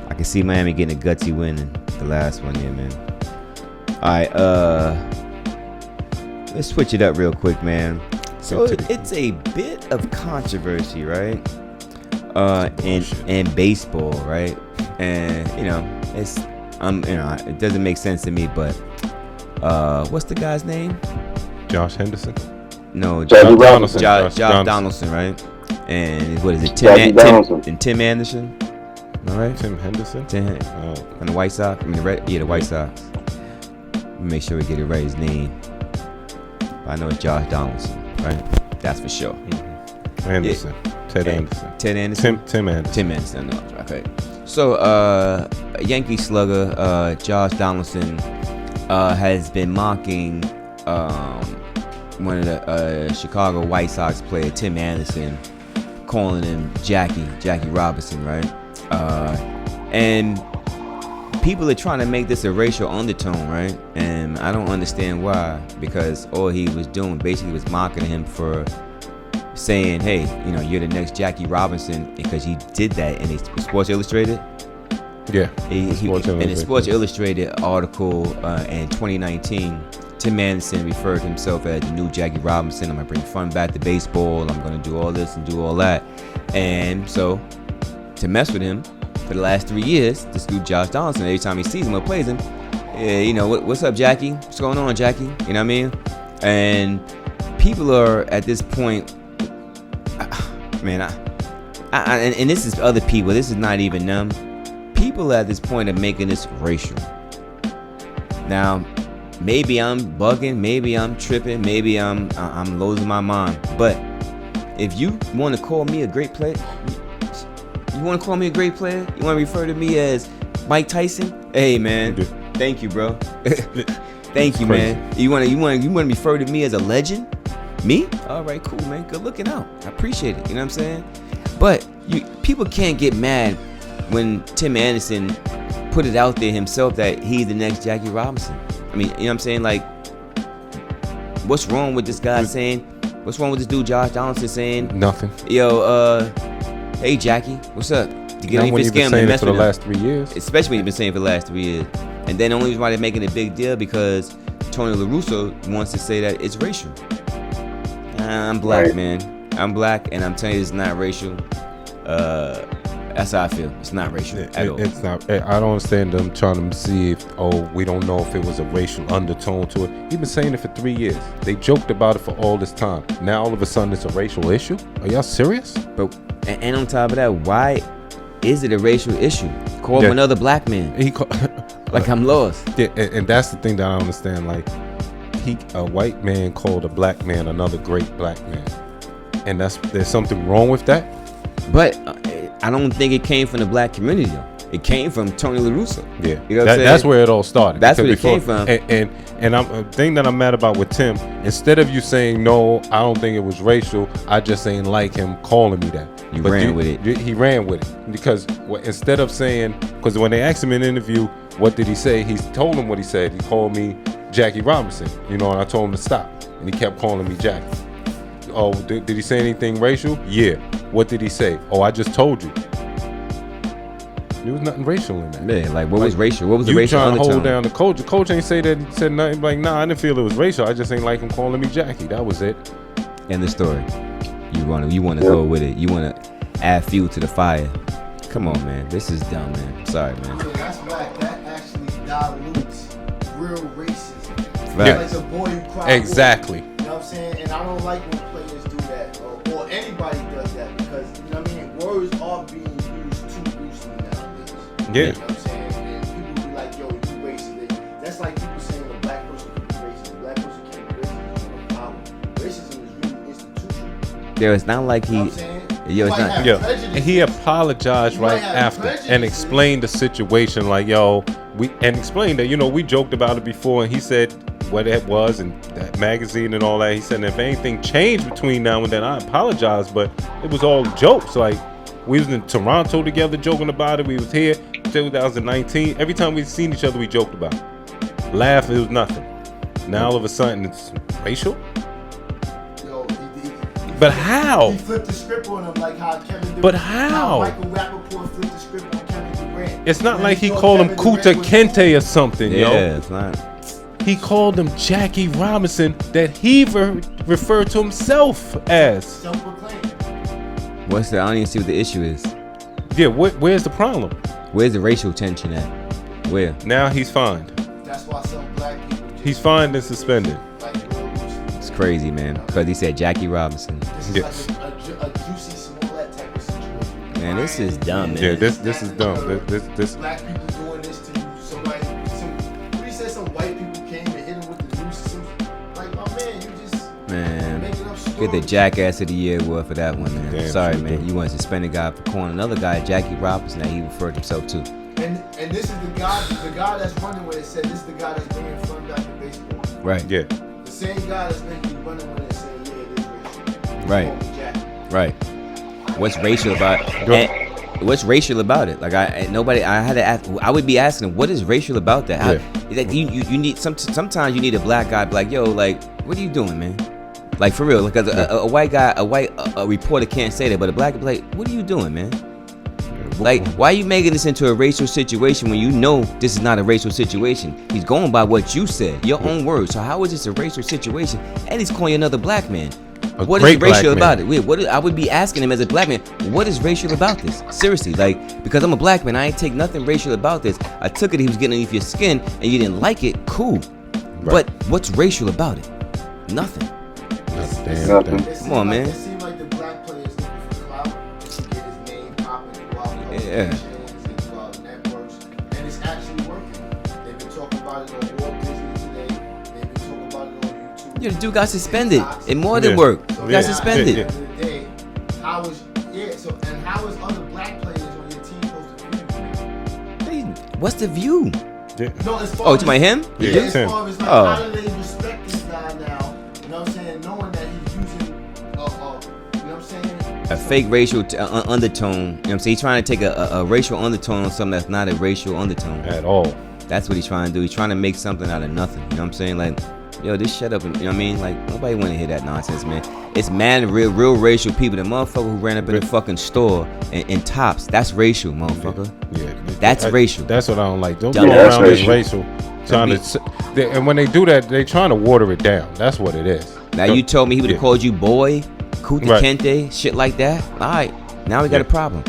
I can see Miami getting a gutsy win in the last one, yeah, man. All right, let's switch it up real quick, man. So it's a bit of controversy, right? In baseball, right? And it's it doesn't make sense to me, but what's the guy's name? Josh Henderson. No, Jackie Josh Donaldson. Donaldson, right? And what is it? Jackie Donaldson. Tim Anderson. All right. Tim Henderson. On the White Sox. I mean, the White Sox. Make sure we get it right. His name. I know it's Josh Donaldson, right? That's for sure. Anderson. Ted And- Anderson. Ted Anderson. Tim Anderson. Tim Anderson. No, okay. So, Yankee slugger Josh Donaldson has been mocking one of the Chicago White Sox player, Tim Anderson, calling him Jackie Robinson, right? And people are trying to make this a racial undertone, right? And I don't understand why, because all he was doing basically was mocking him for saying, hey, you're the next Jackie Robinson, because he did that in a Sports Illustrated. Yeah. In a Sports Illustrated article in 2019, Tim Anderson referred to himself as the new Jackie Robinson. I'm going to bring fun back to baseball. I'm going to do all this and do all that. And so, to mess with him, for the last 3 years, this dude Josh Donaldson, every time he sees him or plays him, what's up, Jackie? What's going on, Jackie? You know what I mean? And people are at this point, man, and this is other people. This is not even them. People at this point are making this racial. Now, maybe I'm bugging, maybe I'm tripping, maybe I'm losing my mind. But if you want to call me a great player, you want to refer to me as Mike Tyson? Hey, man, thank you, bro. Thank you, man. You wanna refer to me as a legend? Me? All right, cool, man. Good looking out. I appreciate it. You know what I'm saying? But people can't get mad when Tim Anderson put it out there himself that he's the next Jackie Robinson. I mean, you know what I'm saying? Like, what's wrong with this guy saying? What's wrong with this dude Josh Donaldson saying? Nothing. Yo, hey Jackie, what's up? To get when you've been saying it for the last 3 years. Especially when you've been saying it for the last 3 years. And then the only reason why they're making a big deal because Tony La Russa wants to say that it's racial. I'm black, man. I'm black, and I'm telling you, it's not racial. That's how I feel. It's not racial at all. It's not. I don't understand them trying to see if, we don't know if it was a racial undertone to it. He's been saying it for 3 years. They joked about it for all this time. Now all of a sudden it's a racial issue? Are y'all serious? But and on top of that, why is it a racial issue? Call him another black man. Like I'm lost. Yeah, and that's the thing that I don't understand. Like, a white man called a black man another great black man, and there's something wrong with that. But I don't think it came from the black community though. It came from Tony La Russa. Yeah, you know that's where it all started. That's where it came from. And the thing that I'm mad about with Tim, instead of you saying no, I don't think it was racial, I just ain't like him calling me that. He ran with it. He ran with it because instead of saying, because when they asked him in an interview, what did he say? He told him what he said. He called me Jackie Robinson, and I told him to stop, and he kept calling me Jackie. Oh, did he say anything racial? Yeah. What did he say? Oh, I just told you. There was nothing racial in that. Man, like what was racial? What was the racial undertone? You trying to hold undertone? down the coach. The coach ain't say that. He said nothing. Like, nah, I didn't feel it was racial. I just ain't like him calling me Jackie. That was it. End the story. You wanna go with it. You wanna add fuel to the fire. Come on, man. This is dumb, man. I'm sorry, man. Yeah, that's whack. That actually dilutes real racism. Right. Like the boy who cried. Exactly. Wolf. You know what I'm saying? And I don't like when players do that, or anybody does that, because you know what I mean. Words are being used too loosely nowadays. Yeah. You know what I'm saying? And people be like, "Yo, you racist." That's like people saying a black person can be racist. A black person can't be racist. It's power. Racism is really institutional. Yo, it's not like You know he. what I'm saying? Yo, it's not. Yeah, and he apologized You might right have after and prejudices. explained the situation. Like, explained that we joked about it before, and he said what it was and that magazine and all that. He said if anything changed between now and then, I apologize, but it was all jokes. Like, we was in Toronto together joking about it. We was here 2019. Every time we seen each other, we joked about it. Laugh, it was nothing. Now all of a sudden it's racial. Yo, But how? He flipped the script on him like how Kevin Durant. But how? Michael Rappaport flipped the script on Kevin Durant. It's not When like he thought called him Kevin Kuta Durant was- Kente or something, yo. Yeah, it's not. He called him Jackie Robinson that he referred to himself as. Self-proclaimed. I don't even see what the issue is. Yeah, where's the problem? Where's the racial tension at? Where? Now he's fined. That's why some black people. just He's fined and suspended. like real loose. It's crazy, man. Because he said Jackie Robinson. This is Yes. like a Juicy Smollett type of situation. Man, this is dumb, man. Yeah, this is dumb. This Black people doing this to you. What he said, some white people came and hit him with the noose. Like, my man, you just Man, making up stories. get the Jackass of the Year award for that one, man. Damn, Sorry, sure man. do. You want to suspend a guy for calling another guy Jackie Robinson that he referred himself to. And this is the guy that's running with it said this is the guy that's bringing fun back in baseball. Right. yeah. The same guy that's been running with it saying, yeah, it is racial. Right. Call me Jack. Right. What's racial about it? What's racial about it? Like I had to ask. I would be asking him, what is racial about that? Like you need sometimes you need a black guy be like, yo, like, what are you doing, man? Like, for real, because a white guy, a reporter can't say that, but a black guy be like, what are you doing, man? Like, why are you making this into a racial situation when you know this is not a racial situation? He's going by what you said, your own words. So how is this a racial situation? And he's calling you another black man. What is racial about it? Wait, I would be asking him as a black man, what is racial about this? Seriously, like, because I'm a black man, I ain't take nothing racial about this. I took it he was getting underneath your skin and you didn't like it, cool. Right. But what's racial about it? Nothing. Nothing. Come on, man. It seemed like the black players looking for clout to get his name popping throughout Yeah. publications and throughout networks, and it's actually working. They've been talking about it on Walt Disney today. They've been talking about it on YouTube. Yeah, the dude got suspended. It more than Yeah. work. So He got now, suspended. At the end of the day, how is other black players on your team supposed to view you? Hey, what's the view? No, as far Oh, to my him? Yeah, as Tim. far as like, Oh. how do they respect this guy now? You know what I'm saying? Knowing that he's using, you know what I'm saying? A fake racial undertone. You know what I'm saying? He's trying to take a racial undertone on something that's not a racial undertone. At all. That's what he's trying to do. He's trying to make something out of nothing. You know what I'm saying? Like, yo, this shut up. You know what I mean? Like, nobody want to hear that nonsense, man. It's mad real racial people. The motherfucker who ran up in the fucking store in tops, that's racial, motherfucker. Yeah. That's racial. That's what I don't like. Don't go Yeah, that's around as racial. racial. And when they do that, they trying to water it down. That's what it is. Now, you told me he would have Yeah. called you boy, Kuta Right. Kente, shit like that. All right, now we got Yeah. a problem.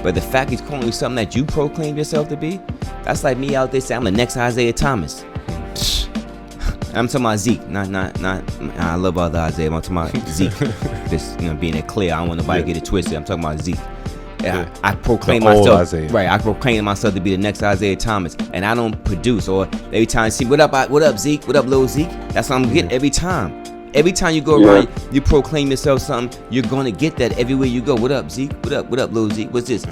But the fact he's calling you something that you proclaimed yourself to be, that's like me out there saying I'm the next Isaiah Thomas. I'm talking about Zeke, not. I love other Isaiah. I'm talking about Zeke. Just being it clear. I don't want nobody to get it twisted. I'm talking about Zeke. Yeah. I proclaim The old myself, Isaiah. right? I proclaim myself to be the next Isaiah Thomas, and I don't produce. Or every time I see what up Zeke, what up, little Zeke. That's what I'm getting every time. Every time you go around, you proclaim yourself something. You're gonna get that everywhere you go. What up, Zeke? What up, little Zeke? What's this?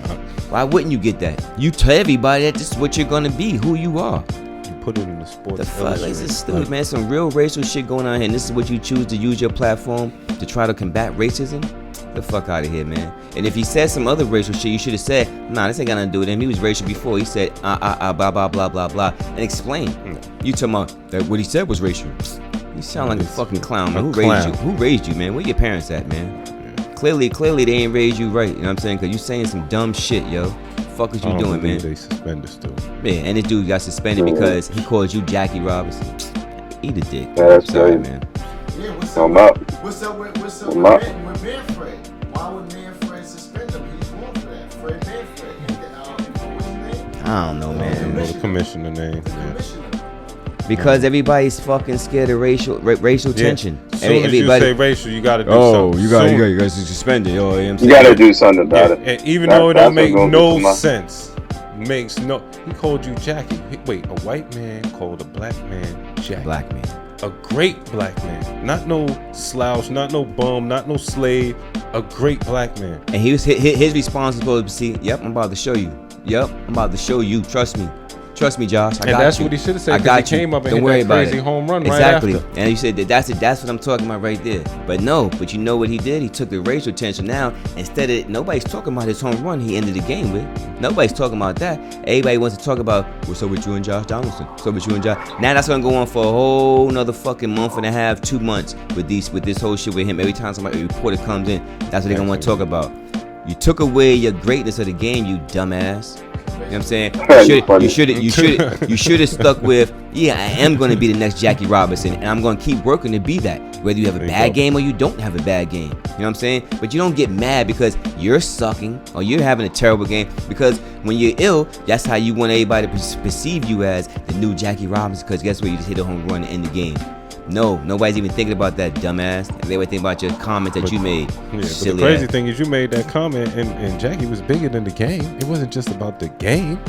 Why wouldn't you get that? You tell everybody that this is what you're gonna be, who you are. Put it in the sports. The fuck, like, this is stupid, Like, man. Some real racial shit going on here, and this is what you choose to use your platform to try to combat racism. The fuck out of here, man. And if he said some other racial shit, you should have said, nah, this ain't got nothing to do with him. He was racial before. He said, blah, blah, blah, blah, blah, and explain. You talking about that what he said was racial. You sound like a fucking clown, man. Who raised you? Who raised you, man? Where your parents at, man? Clearly, they ain't raised you right. You know what I'm saying? Because you saying some dumb shit, yo. Fuck is you doing, man? They suspended still. Yeah, and this dude got suspended because he called you Jackie Robinson. Eat a dick. Yeah, that's Sorry, crazy. man. Yeah, what's I'm up? up. What's up with I'm up. Manfred? Why would Manfred suspend him? He's going for that. Fred Manfred. What's his name? I don't know, I man. know the commissioner name. The Yeah. commissioner. Because everybody's fucking scared of racial tension. As soon as you say racial, you gotta do something. you guys suspended. Yo, you know what I'm You saying? gotta do something about it. And even That- though it that's don't make what's gonna no be my- sense, makes no. He called you Jackie. Wait, a white man called a black man Jackie. Black man. A great black man, not no slouch, not no bum, not no slave. A great black man. And his response was supposed to see, yep, I'm about to show you. Yep, I'm about to show you. Trust me. Trust me, Josh. I And got that's you. what he should have said. I 'Cause got he you. came up and Don't hit worry that about crazy it. home run Exactly. right after. And you said that's what I'm talking about right there. But no, but you know what he did? He took the racial tension. Now, instead of nobody's talking about his home run he ended the game with. Nobody's talking about that. Everybody wants to talk about what's up with you and Josh Donaldson. What's up with you and Josh? Now that's gonna go on for a whole another fucking month and a half, 2 months with this whole shit with him. Every time somebody reporter comes in, that's what they're gonna want to talk about. You took away your greatness of the game, you dumbass. You know what I'm saying? You should have stuck with, yeah, I am going to be the next Jackie Robinson, and I'm going to keep working to be that. Whether you have a There you bad go. game or you don't have a bad game. You know what I'm saying? But you don't get mad because you're sucking or you're having a terrible game, because when you're ill, that's how you want everybody to perceive you as the new Jackie Robinson, because guess what? You just hit a home run to end the game. No, nobody's even thinking about that, dumbass. And they were thinking about your comment that you made. Yeah, but Silly the crazy ass. thing is you made that comment and Jackie was bigger than the game. It wasn't just about the game.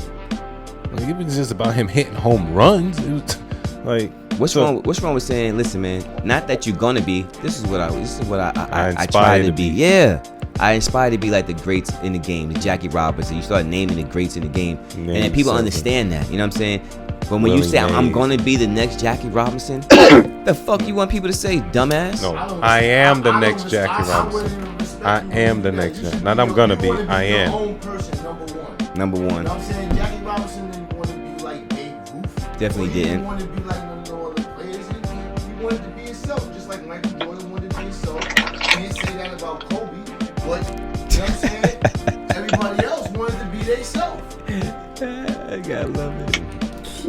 Like, it was just about him hitting home runs. It was like What's wrong with saying, listen, man, not that you're gonna be, this is what I try inspire to to be. be. Yeah. I aspire to be like the greats in the game, the Jackie Robinson. You start naming the greats in the game. And then people something. understand that. You know what I'm saying? But when you Willie say I'm Mays. gonna be the next Jackie Robinson, the fuck you want people to say, dumbass? No, I am the next Jackie Robinson. I am the next Jackie. Not I'm gonna be. I am. Your own person, Number number one. one. You know what I'm saying? Jackie Robinson didn't want to be like Babe Ruth. Definitely Or he didn't. want to be like no other players. He wanted to be himself, just like Michael Jordan wanted to be himself. Can't say that about Kobe, but you know what I'm saying? Everybody else wanted to be themselves. I gotta love it.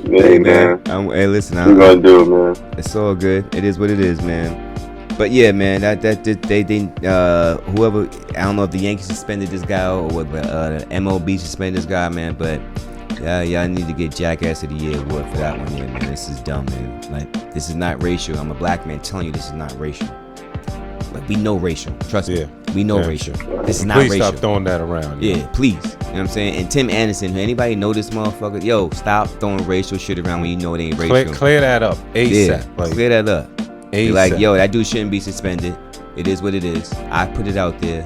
Hey, man. Hey, listen, What you gonna do, man? it's all good. It is what it is, man. But yeah, man, whoever, I don't know if the Yankees suspended this guy or what, but the MLB suspended this guy, man. But y'all need to get Jackass of the Year award for that one, man. This is dumb, man. Like, this is not racial. I'm a black man telling you this is not racial. Like, we know racial. Trust me. Yeah. We know Yeah. racial. This is not Please racial. stop throwing that around. you know? Yeah, please. You know what I'm saying? And Tim Anderson, anybody know this motherfucker? Yo, stop throwing racial shit around when you know it ain't racial. Clear that up ASAP. Yeah, Like, clear that up. Be ASAP. like, yo, that dude shouldn't be suspended. It is what it is. I put it out there.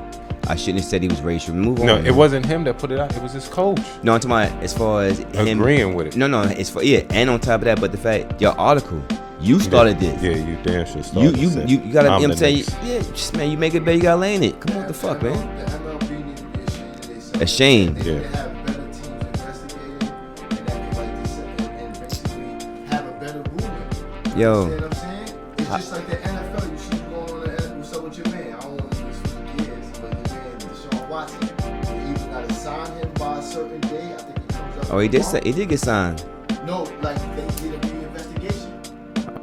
I shouldn't have said he was racial. Move on. No, man. it wasn't him that put it out. It was his coach. No, I'm talking about as far as him agreeing with it. No, it's for and on top of that, but the fact your article, you started this. Yeah, you damn sure started. You gotta. I'm saying, just man, you make it better. You gotta lay in it. Come on, what the fuck, man? The MLB need to be ashamed. Ashamed. They Yeah. need to have better teams investigating, and that can like this and basically have a better ruling. Yo. You know what I'm saying? It's just like the NFL. You see going on the NFL. What's up with your man? I don't want to switch gears, but your man Deshaun Watson. You either gotta sign him by a certain day. I think he comes up. Oh, he did get signed. No, like they did a reinvestigation.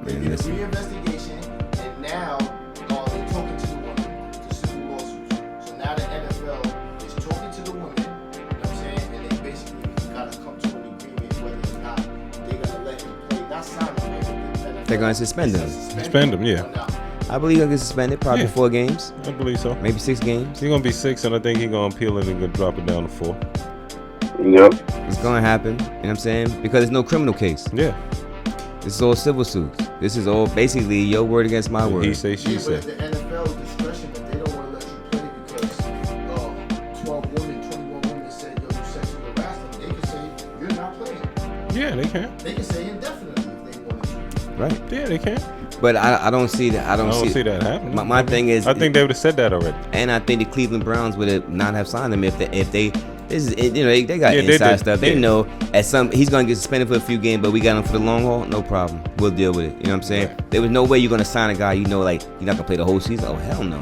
They did a reinvestigation, and now they're talking to the woman to civil lawsuits. So now the NFL is talking to the woman, you know what I'm saying? And they basically got to come to an agreement whether or not they're going to let him play. Not sign him, but the NFL They're gonna suspend him. Suspend him, yeah. or not. I believe he'll get suspended. Probably Yeah. 4 games, I believe so. maybe 6 games. He's gonna be 6, and I think he's gonna appeal it and gonna drop it down to 4. Yep. It's gonna happen. You know what I'm saying? Because there's no criminal case. Yeah. This is all civil suits. This is all basically your word against my word. He say, she Yeah, but say. it's the NFL's discretion that they don't want to let you play because 12 women, 21 women said, yo, you sexually harassed them. They can say, you're not playing. Yeah, they can. They can say indefinitely if they wanted to. Right. Yeah, they can. But I don't see that. I don't see that happening. My thing is, I think they would have said that already. and I think the Cleveland Browns would have not have signed him if they this is they got Yeah, they inside did. stuff. They Yeah. know he's gonna get suspended for a few games, but we got him for the long haul. No problem. We'll deal with it. You know what I'm saying? Right. There was no way you're gonna sign a guy like you're not gonna play the whole season. Oh hell no,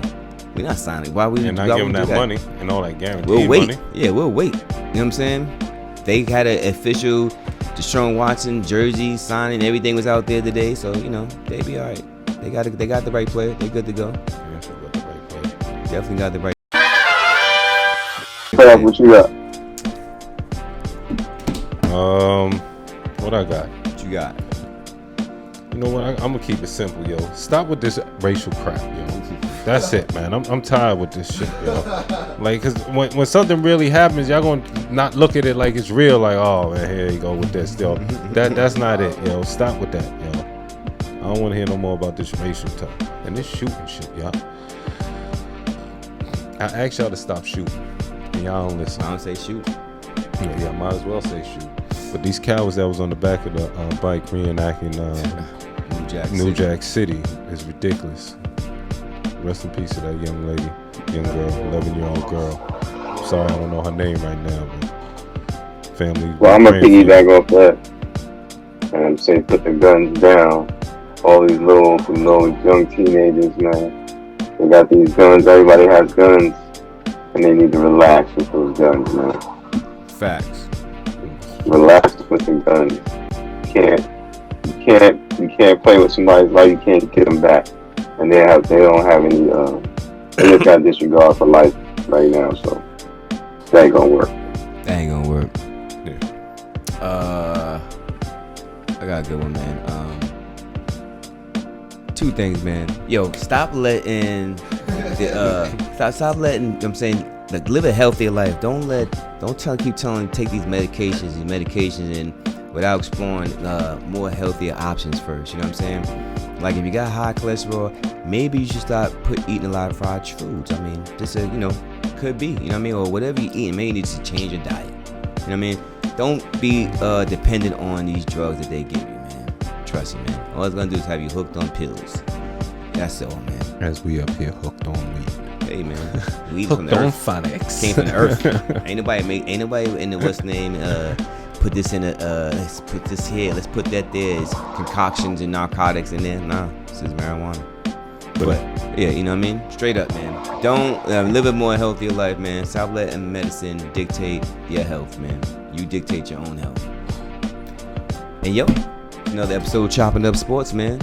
we're not signing. Why we? And not why give we them do that money and all that guaranteed We'll wait. money. Yeah, we'll wait. You know what I'm saying? They had an official Deshaun Watson jersey signing. Everything was out there today, so they be all right. They got the right player. They good to go. Yeah, sure got the right play. Definitely got the right. What you got? What I got? What you got? You know what? I'm gonna keep it simple, yo. Stop with this racial crap, yo. That's it, man. I'm tired with this shit, yo. Like, cause when something really happens, y'all gonna not look at it like it's real. Like, oh man, here you go with this, yo. That's not it, yo. Stop with that, yo. I don't want to hear no more about this racial talk and this shooting shit, y'all. I asked y'all to stop shooting, and y'all don't listen. I don't say shoot. Yeah, might as well say shoot. But these cowards that was on the back of the bike reenacting New Jack City is ridiculous. Rest in peace to that young lady, young girl, 11-year-old girl. Sorry, I don't know her name right now, but family. Well, I'm gonna piggyback off that and say put the guns down. All these little young teenagers, man. They got these guns. Everybody has guns, and they need to relax with those guns, man. Facts. Relax with the guns. You can't play with somebody's life. You can't get them back, and they don't have any. They just got disregard for life right now, so that ain't gonna work. That ain't gonna work. Yeah. I got a good one, man. 2 things, man. Yo, stop letting stop letting. You know what I'm saying, like, live a healthier life. Don't keep telling take these medications and without exploring more healthier options first. You know what I'm saying? Like, if you got high cholesterol, maybe you should stop eating a lot of fried foods. I mean, just could be. You know what I mean? Or whatever you eat, maybe you need to change your diet. You know what I mean? Don't be dependent on these drugs that they give you, man. Trust me, man. All it's gonna do is have you hooked on pills. That's all, man. As we up here hooked on weed. Hey, man. Weed Hooked from the on earth. phonics. Came from the earth. Ain't nobody in the what's name put this in let's put this here, let's put that there. It's concoctions and narcotics in there. Nah, this is marijuana. But yeah, you know what I mean? Straight up, man. Don't live a more healthier life, man. Stop letting medicine dictate your health, man. You dictate your own health. And yo, another episode of Chopping Up Sports, man.